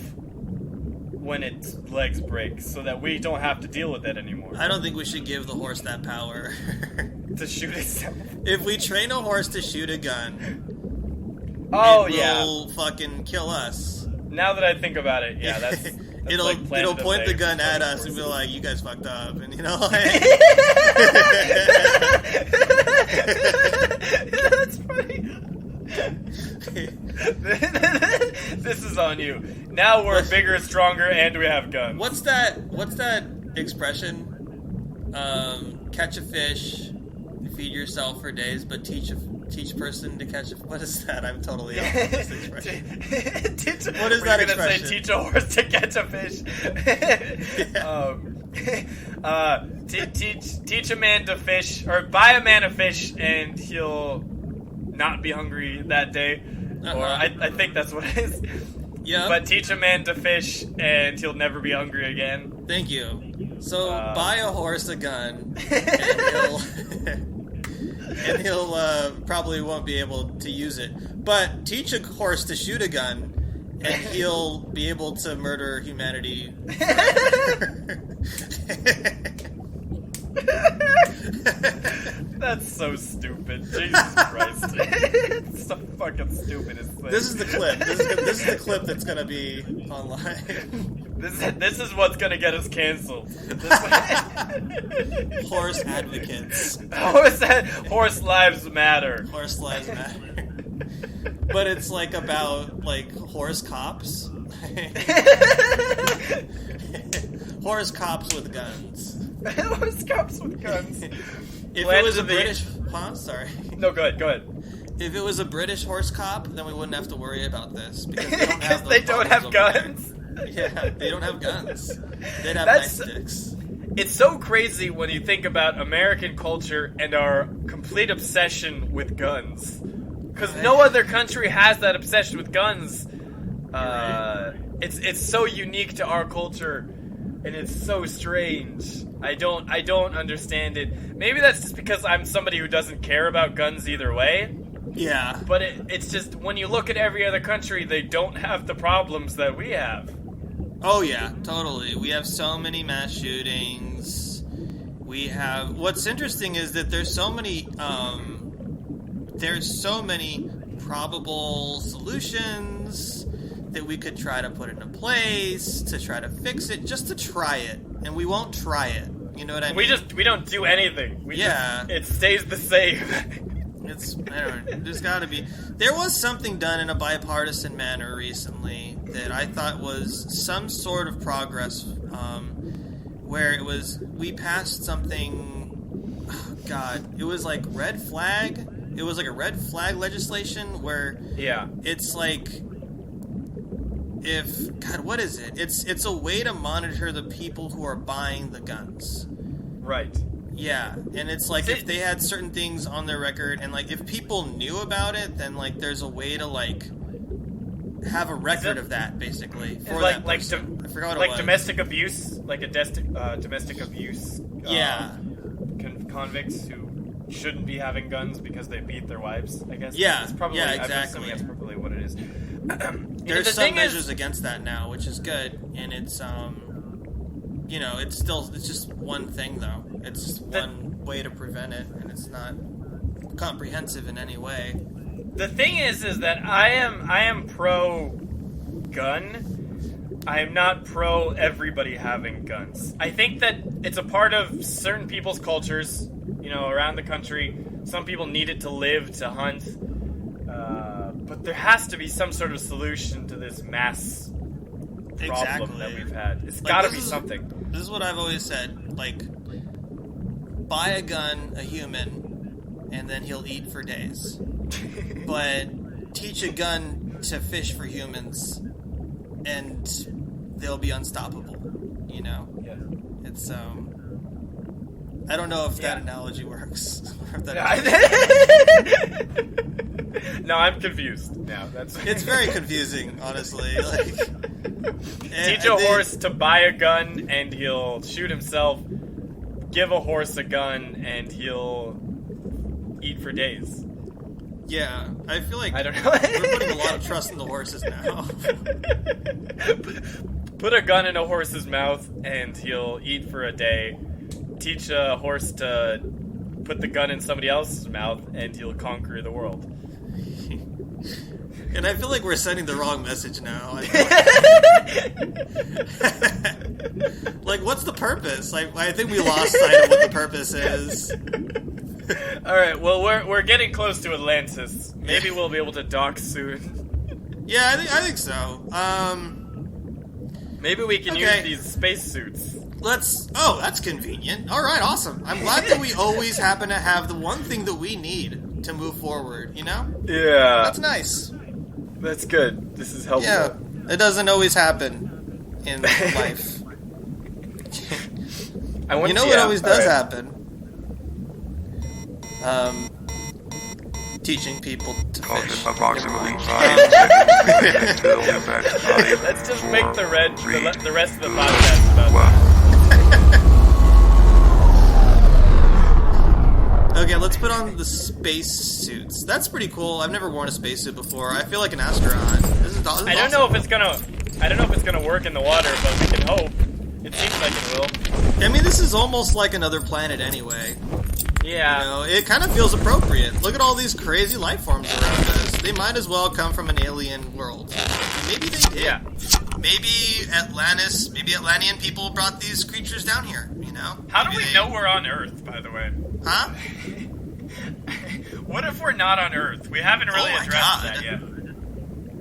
when its legs break, so that we don't have to deal with it anymore. I don't think we should give the horse that power. To shoot itself. If we train a horse to shoot a gun, it will fucking kill us. Now that I think about it, that's it'll point the gun at us and be like, "You guys fucked up," and That's funny. This is on you. Now we're bigger, stronger, and we have guns. What's that expression? Catch a fish, feed yourself for days, but teach person to catch a... What is that? I'm totally off on this expression. What is that expression? Say teach a horse to catch a fish. Teach a man to fish, or buy a man a fish, and he'll not be hungry that day. Or I think that's what it is. Yeah. But teach a man to fish, and he'll never be hungry again. Thank you. So buy a horse a gun, and he'll probably won't be able to use it. But teach a horse to shoot a gun, and he'll be able to murder humanity. That's so stupid. Jesus Christ. It's the fucking stupidest thing. This is the clip. This is the clip that's going to be online. This is what's gonna get us canceled. Horse advocates. Horse lives matter. Horse lives matter. But it's like about like horse cops. Horse cops with guns. Horse cops with guns. If it was a British... Huh? Sorry. No, go ahead. If it was a British horse cop, then we wouldn't have to worry about this. Because they don't have, they don't have guns. Yeah, they don't have guns. They'd have nice sticks. It's so crazy when you think about American culture and our complete obsession with guns. Because no other country has that obsession with guns. It's so unique to our culture, and it's so strange. I don't understand it. Maybe that's just because I'm somebody who doesn't care about guns either way. Yeah. But it's just, when you look at every other country, they don't have the problems that we have. Oh yeah, totally. We have so many mass shootings. We have... What's interesting is that there's so many probable solutions that we could try to put into place to try to fix it, just to try it, and we won't try it. You know what I mean? We don't do anything. It stays the same. There's got to be. There was something done in a bipartisan manner recently that I thought was some sort of progress, where we passed something. Oh God, it was like red flag. It was like a red flag legislation where it's like, what is it? It's a way to monitor the people who are buying the guns. Right. Yeah, and it's like if they had certain things on their record, and like if people knew about it, then like there's a way to like have a record of that, basically. For like that person. I forgot what it was. Domestic abuse, like a domestic abuse. Convicts who shouldn't be having guns because they beat their wives, I guess. Yeah, it's probably, exactly. That's probably what it is. There's some measures against that now, which is good, and it's it's just one thing though. It's just one way to prevent it, and it's not comprehensive in any way. The thing is that I am pro gun. I am not pro everybody having guns. I think that it's a part of certain people's cultures, around the country. Some people need it to live, to hunt. But there has to be some sort of solution to this mass problem that we've had. It's got to be something. This is what I've always said. Like, buy a gun, a human, and then he'll eat for days. But teach a gun to fish for humans, and they'll be unstoppable. Yeah. It's I don't know if that analogy works. No, I'm confused now. It's very confusing, honestly. Teach a horse to buy a gun and he'll shoot himself. Give a horse a gun and he'll eat for days. Yeah, I feel like I don't know. We're putting a lot of trust in the horses now. Put a gun in a horse's mouth and he'll eat for a day. Teach a horse to put the gun in somebody else's mouth and he'll conquer the world. And I feel like we're sending the wrong message now. Like, what's the purpose? Like, I think we lost sight of what the purpose is. All right. Well, we're getting close to Atlantis. Maybe we'll be able to dock soon. Yeah, I think so. Maybe we can use these spacesuits. Oh, that's convenient. All right, awesome. I'm glad that we always happen to have the one thing that we need to move forward, Yeah. That's nice. That's good. This is helpful. Yeah, it doesn't always happen in life. What always does happen? Teaching people to fish. Approximately 5 seconds. Let's just make the rest of the podcast about that. Okay, let's put on the space suits. That's pretty cool. I've never worn a spacesuit before. I feel like an astronaut. This is I don't know if it's gonna work in the water, but we can hope. It seems like it will. I mean, this is almost like another planet anyway. Yeah. It kind of feels appropriate. Look at all these crazy life forms around us. They might as well come from an alien world. Maybe they did. Yeah. maybe Atlantis, maybe Atlantean people brought these creatures down here, you know? How do we know we're on Earth, by the way? Huh? What if we're not on Earth? We haven't really addressed that yet.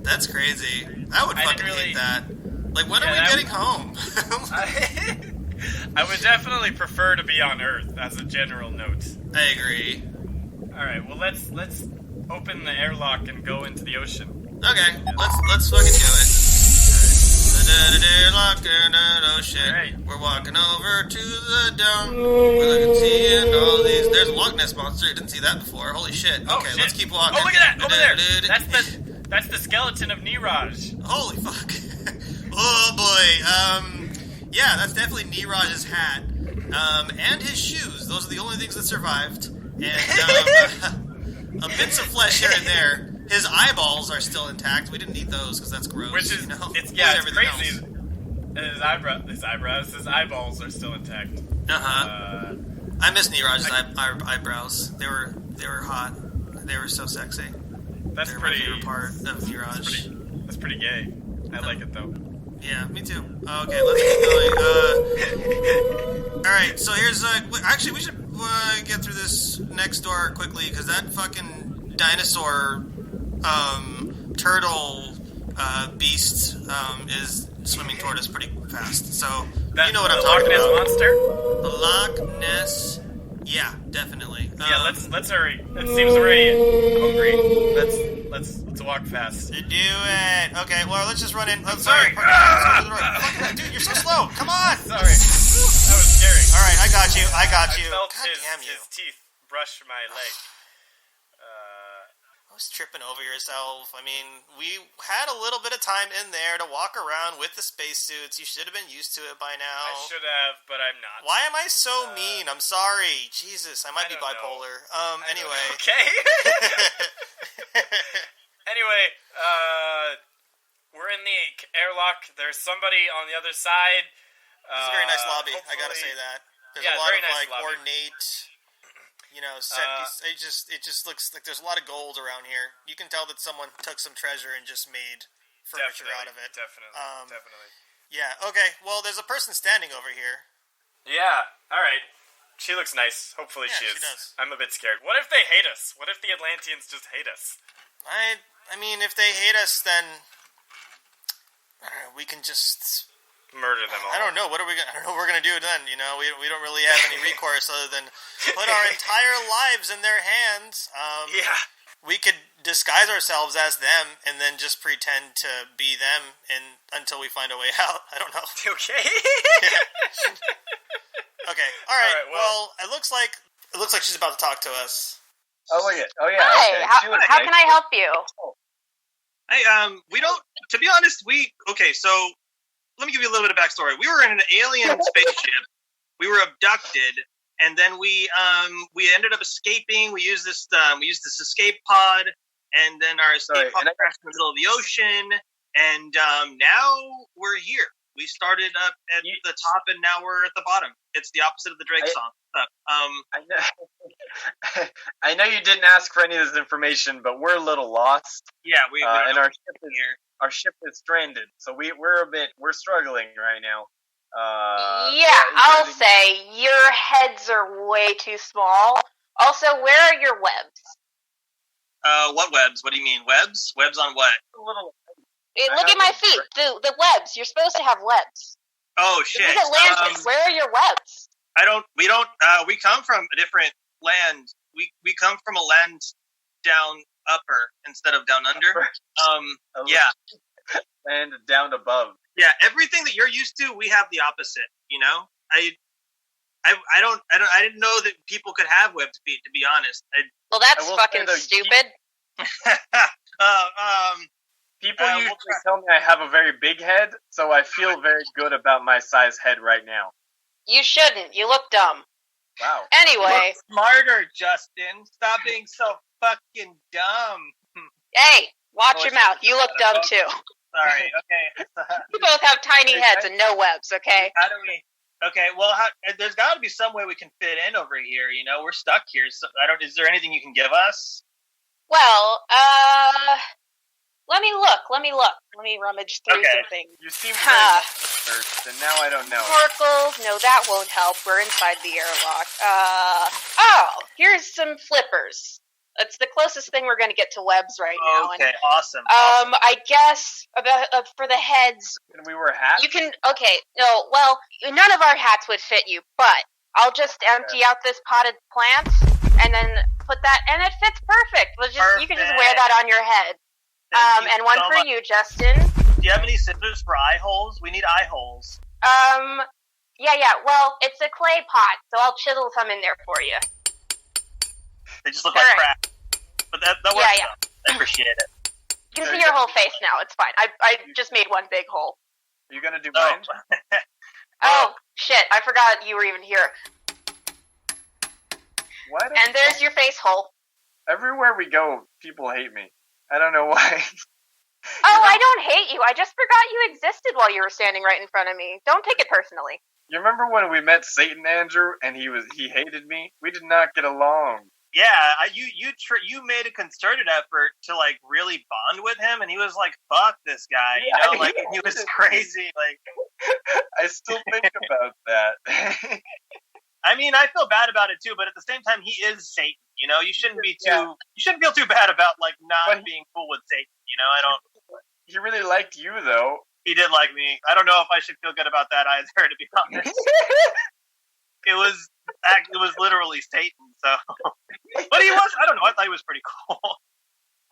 That's crazy. I would fucking hate that. Like, when are we getting home? I would definitely prefer to be on Earth, as a general note. I agree. Alright, well, let's open the airlock and go into the ocean. Okay, let's fucking do it. Airlock in the ocean. Right. We're walking over to the dome. We're looking, seeing all these. There's a Loch Ness monster. I didn't see that before. Holy shit. Okay, shit. let's keep walking. Oh, look at that! Over there! That's the skeleton of Niraj. Holy fuck. Oh boy. Yeah, that's definitely Niraj's hat. And his shoes. Those are the only things that survived. And, bits of flesh here and there. His eyeballs are still intact. We didn't eat those because that's gross. Which is, you know? it's crazy. His eyeballs are still intact. I miss Niraj's eyebrows. They were hot. They were so sexy. That's They're pretty. my favorite part of Niraj. That's pretty gay. I like it though. Yeah, me too. Okay, let's keep going. Alright, so here's actually we should get through this next door quickly because that fucking dinosaur turtle beast is swimming toward us pretty fast. So you know what I'm talking about. Loch Ness monster? The Loch Ness. Yeah, definitely. Yeah, let's hurry. It seems already hungry. Let's walk fast. Do it. Okay, well let's just run in. I'm sorry. Dude, you're so slow. Come on. Sorry. That was scary. All right, I got you. I felt God damn you. his teeth brush my leg. I was tripping over yourself. I mean, we had a little bit of time in there to walk around with the spacesuits. You should have been used to it by now. I should have, but I'm not. Why am I so mean? I'm sorry. Jesus, I might be bipolar. Anyway. Okay. Anyway, we're in the airlock. There's somebody on the other side. This is a very nice lobby. I gotta say that. There's a lot of nice ornate, set piece. It just looks like there's a lot of gold around here. You can tell that someone took some treasure and just made furniture out of it. Definitely. Yeah. Okay. Well, there's a person standing over here. Yeah. All right. She looks nice. Hopefully she is. She does. I'm a bit scared. What if they hate us? What if the Atlanteans just hate us? I mean, if they hate us, then we can just murder them all. I don't know. I don't know what we're gonna do then. You know, we don't really have any recourse other than put our entire lives in their hands. Yeah. We could disguise ourselves as them and then just pretend to be them until we find a way out. I don't know. Okay. Okay. All right. Well, it looks like she's about to talk to us. Oh yeah. Hi. Okay. How can I help you? Hey, we don't. To be honest, so let me give you a little bit of backstory. We were in an alien spaceship. We were abducted, and then we ended up escaping. We used this escape pod, and then our escape pod crashed in the middle of the ocean, and now we're here. We started up at the top, and now we're at the bottom. It's the opposite of the Drake song. I know. I know you didn't ask for any of this information, but we're a little lost. Yeah, and our ship is stranded, so we're struggling right now. I'll say your heads are way too small. Also, where are your webs? What webs? What do you mean webs? Webs on what? Look at my feet. The webs. You're supposed to have webs. Oh shit! This is Atlantis. Where are your webs? We come from a different land. We come from a land down upper instead of down under. Yeah. And down above. Yeah, everything that you're used to, we have the opposite. You know, I didn't know that people could have webbed feet. To be honest. Well, that's fucking stupid. People usually tell me I have a very big head, so I feel very good about my size head right now. You shouldn't. You look dumb. Wow. Anyway. Look smarter, Justin. Stop being so fucking dumb. Hey, watch your mouth. You look dumb too. Sorry, okay. You both have tiny heads and no webs, okay? How do we... Okay, well, there's got to be some way we can fit in over here, you know? We're stuck here, so is there anything you can give us? Well, Let me look. Let me rummage through some things. You seem very first, and now I don't know. Snorkels. No, that won't help. We're inside the airlock. Here's some flippers. That's the closest thing we're going to get to webs right now. Okay, awesome. I guess for the heads. And we wear hats? You can, okay, no, well, none of our hats would fit you, but I'll just empty out this potted plants and then put that, and it fits perfect. You can just wear that on your head. And one for you, Justin. Do you have any scissors for eye holes? We need eye holes. Yeah. Well, it's a clay pot, so I'll chisel some in there for you. They just look like crap. But that works. Yeah. I appreciate it. You can see your whole face now. It's fine. I just made one big hole. Are you gonna do mine? Oh, shit. I forgot you were even here. What? And there's your face hole. Everywhere we go, people hate me. I don't know why. I don't hate you. I just forgot you existed while you were standing right in front of me. Don't take it personally. You remember when we met Satan Andrew and he hated me? We did not get along. Yeah, you made a concerted effort to like really bond with him, and he was like, "Fuck this guy," he was crazy. Like, I still think about that. I mean, I feel bad about it too, but at the same time, he is Satan. You know, you shouldn't feel too bad about like not being cool with Satan. You know, I don't. He really liked you, though. He did like me. I don't know if I should feel good about that either, to be honest. It was literally Satan. So, but he was. I don't know. I thought he was pretty cool.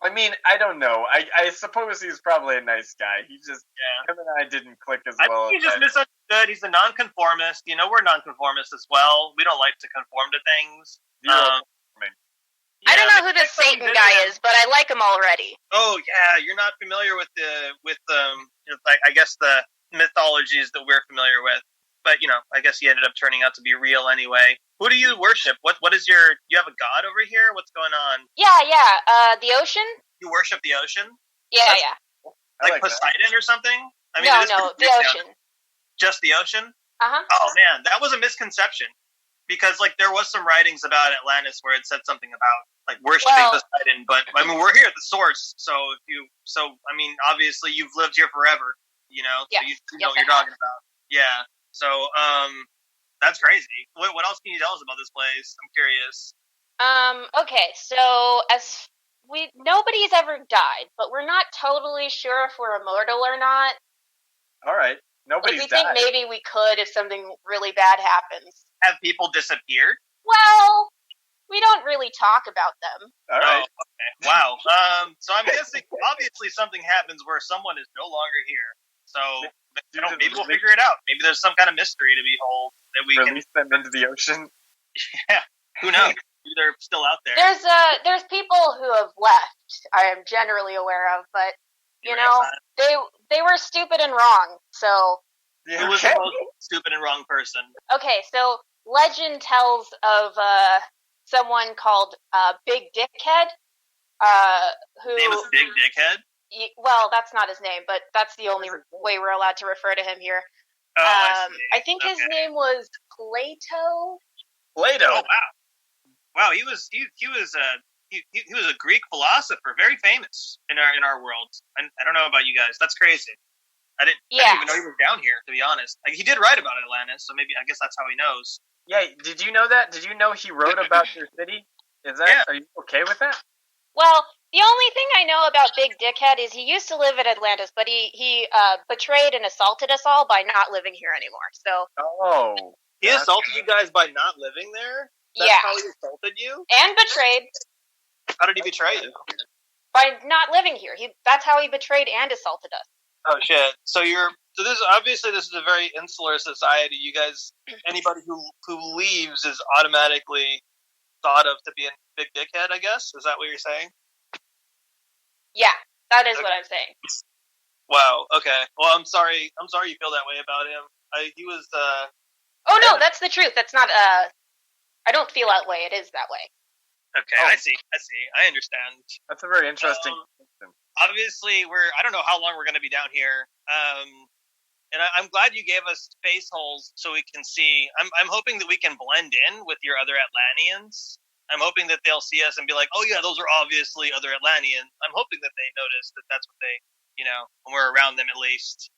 I mean, I don't know. I suppose he's probably a nice guy. He just him and I didn't click as well. I think he just misunderstood. He's a nonconformist. You know, we're nonconformists as well. We don't like to conform to things. I don't know who this Satan guy is, but I like him already. Oh yeah, you're not familiar with I guess the mythologies that we're familiar with. But you know, I guess he ended up turning out to be real anyway. Who do you worship? What is your? You have a god over here? What's going on? Yeah. The ocean. You worship the ocean? Yeah. Like Poseidon or something? I mean, no, the ocean. Just the ocean? Uh-huh. Oh man, that was a misconception. Because like there was some writings about Atlantis where it said something about like worshiping Poseidon, but I mean we're here at the source, so I mean obviously you've lived here forever, you know, so you know what you're talking about. Yeah. So that's crazy. What else can you tell us about this place? I'm curious. Okay, so nobody's ever died, but we're not totally sure if we're immortal or not. All right. Nobody's died. We think maybe we could if something really bad happens. Have people disappeared? Well, we don't really talk about them. All right. Oh, okay. Wow. So I'm guessing obviously something happens where someone is no longer here. So maybe we'll figure it out. Maybe there's some kind of mystery to behold that we release them into the ocean. Yeah. Who knows? Maybe they're still out there. There's people who have left. I am generally aware of, but you know they were stupid and wrong. So who was the most stupid and wrong person? Okay, so legend tells of someone called Big Dickhead. Who his name is Big Dickhead? Well, that's not his name, but that's the only way we're allowed to refer to him here. Oh, I think his name was Plato. Plato. Oh, wow. He was a Greek philosopher, very famous in our world. I don't know about you guys. That's crazy. I didn't even know he was down here, to be honest. Like, he did write about Atlantis, so maybe I guess that's how he knows. Yeah, did you know that? Did you know he wrote about your city? Are you okay with that? Well, the only thing I know about Big Dickhead is he used to live at Atlantis, but he betrayed and assaulted us all by not living here anymore. So he assaulted you guys by not living there? That's how he assaulted you? And betrayed. How did he betray you? By not living here. That's how he betrayed and assaulted us. Oh shit! So this is a very insular society. You guys, anybody who leaves is automatically thought of to be a big dickhead. I guess is that what you're saying? Yeah, that is what I'm saying. Wow. Okay. Well, I'm sorry. You feel that way about him. He was. Oh no, that's the truth. That's not. I don't feel that way. It is that way. Okay, I see. I understand. That's a very interesting. Obviously, I don't know how long we're going to be down here. And I'm glad you gave us space holes so we can see. I'm hoping that we can blend in with your other Atlanteans. I'm hoping that they'll see us and be like, oh yeah, those are obviously other Atlanteans. I'm hoping that they notice that that's what they, when we're around them at least.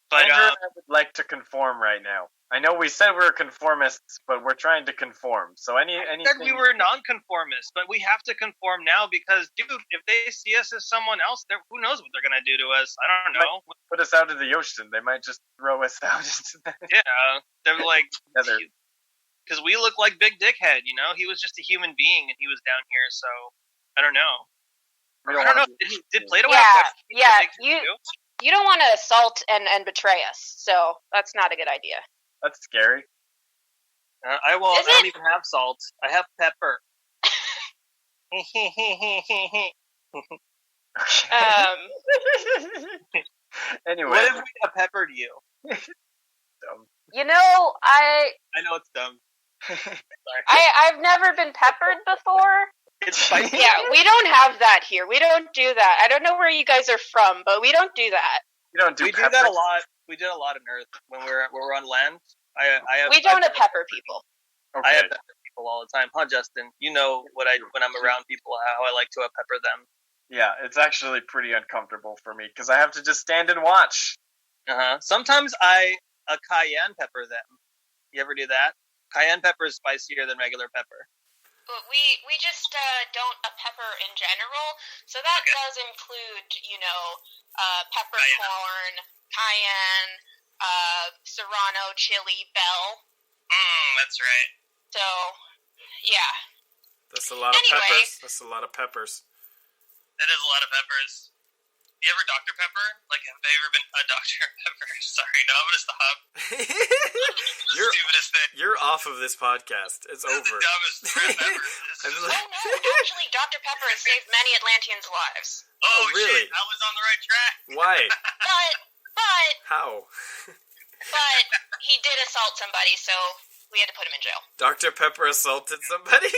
But Andrew and I would like to conform right now. I know we said we were conformists, but we're trying to conform. So anything... said we were non-conformists, but we have to conform now because, dude, if they see us as someone else, who knows what they're going to do to us? I don't know. Put us out of the ocean. They might just throw us out into the... Yeah, they're like... Because we look like Big Dickhead, He was just a human being, and he was down here, so... I don't know. I don't know. Did Plato have... Yeah, you don't want to assault and betray us, so that's not a good idea. That's scary. I won't. I don't even have salt. I have pepper. Anyway. What if we have peppered you? Dumb. I know it's dumb. I've never been peppered before. It's spicy. Yeah, we don't have that here. We don't do that. I don't know where you guys are from, but we don't do that. You don't do We do that a lot. We did a lot on Earth when we're on land. We don't pepper people. Okay. I have pepper people all the time, huh, Justin? You know when I'm around people, how I like to pepper them. Yeah, it's actually pretty uncomfortable for me because I have to just stand and watch. Sometimes I cayenne pepper them. You ever do that? Cayenne pepper is spicier than regular pepper. But we just don't pepper in general, so that does include, peppercorn, cayenne, serrano, chili, bell. That's right. So, yeah. That's a lot of peppers. That's a lot of peppers. That is a lot of peppers. You ever Dr. Pepper? Like, have they ever been a Dr. Pepper? Sorry, no, I'm gonna stop. Stupidest thing. You're off of this podcast. It's over. The dumbest thing ever. No, actually, Dr. Pepper has saved many Atlanteans' lives. Oh, really? Shit, I was on the right track. Why? But... How? But he did assault somebody, so we had to put him in jail. Dr. Pepper assaulted somebody?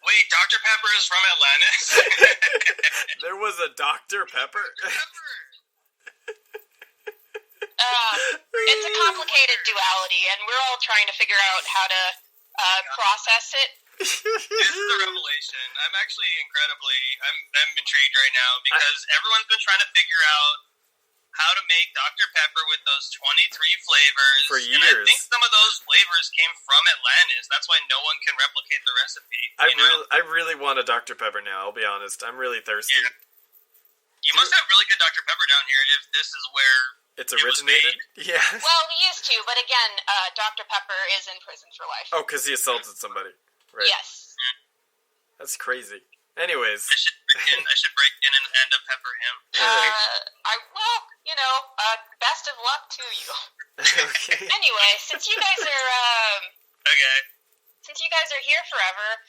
Wait, Dr. Pepper is from Atlantis? There was a Dr. Pepper? It's a complicated duality, and we're all trying to figure out how to process it. This is a revelation. I'm actually I'm intrigued right now because everyone's been trying to figure out how to make Dr. Pepper with those 23 flavors. For years. And I think some of those flavors came from Atlantis. That's why no one can replicate the recipe. I really want a Dr. Pepper now, I'll be honest. I'm really thirsty. Yeah. You must have really good Dr. Pepper down here if this is where it's originated? Yeah. Well, we used to, but again, Dr. Pepper is in prison for life. Oh, because he assaulted somebody. Right. Yes. That's crazy. Anyways. I should break in and pepper him. Best of luck to you. Okay. Anyway, since you guys are since you guys are here forever,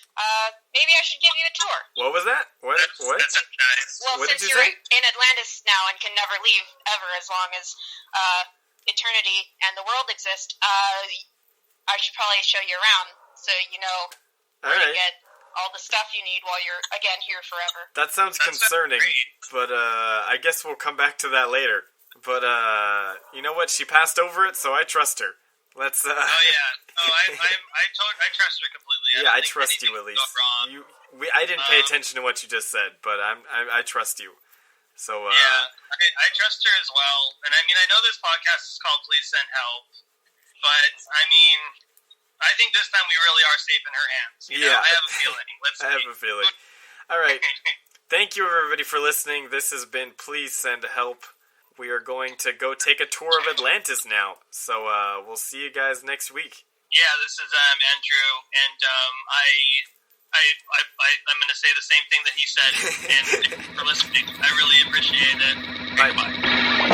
maybe I should give you a tour. What was that? What? That's nice. Well, What since did you you're say? in Atlantis now and can never leave ever as long as eternity and the world exist, I should probably show you around so you know where to get all the stuff you need while you're, again, here forever. That sounds concerning, but I guess we'll come back to that later. But you know what? She passed over it, so I trust her. Let's. Oh yeah. I trust her completely. I trust you, Elyse. I didn't pay attention to what you just said, but I trust you. So. I trust her as well, and I mean I know this podcast is called Please Send Help, but I mean I think this time we really are safe in her hands. I have a feeling. I have a feeling. All right. Thank you, everybody, for listening. This has been Please Send Help. We are going to go take a tour of Atlantis now. So we'll see you guys next week. Yeah, this is Andrew, and I'm going to say the same thing that he said. And thank you for listening. I really appreciate it. Bye-bye.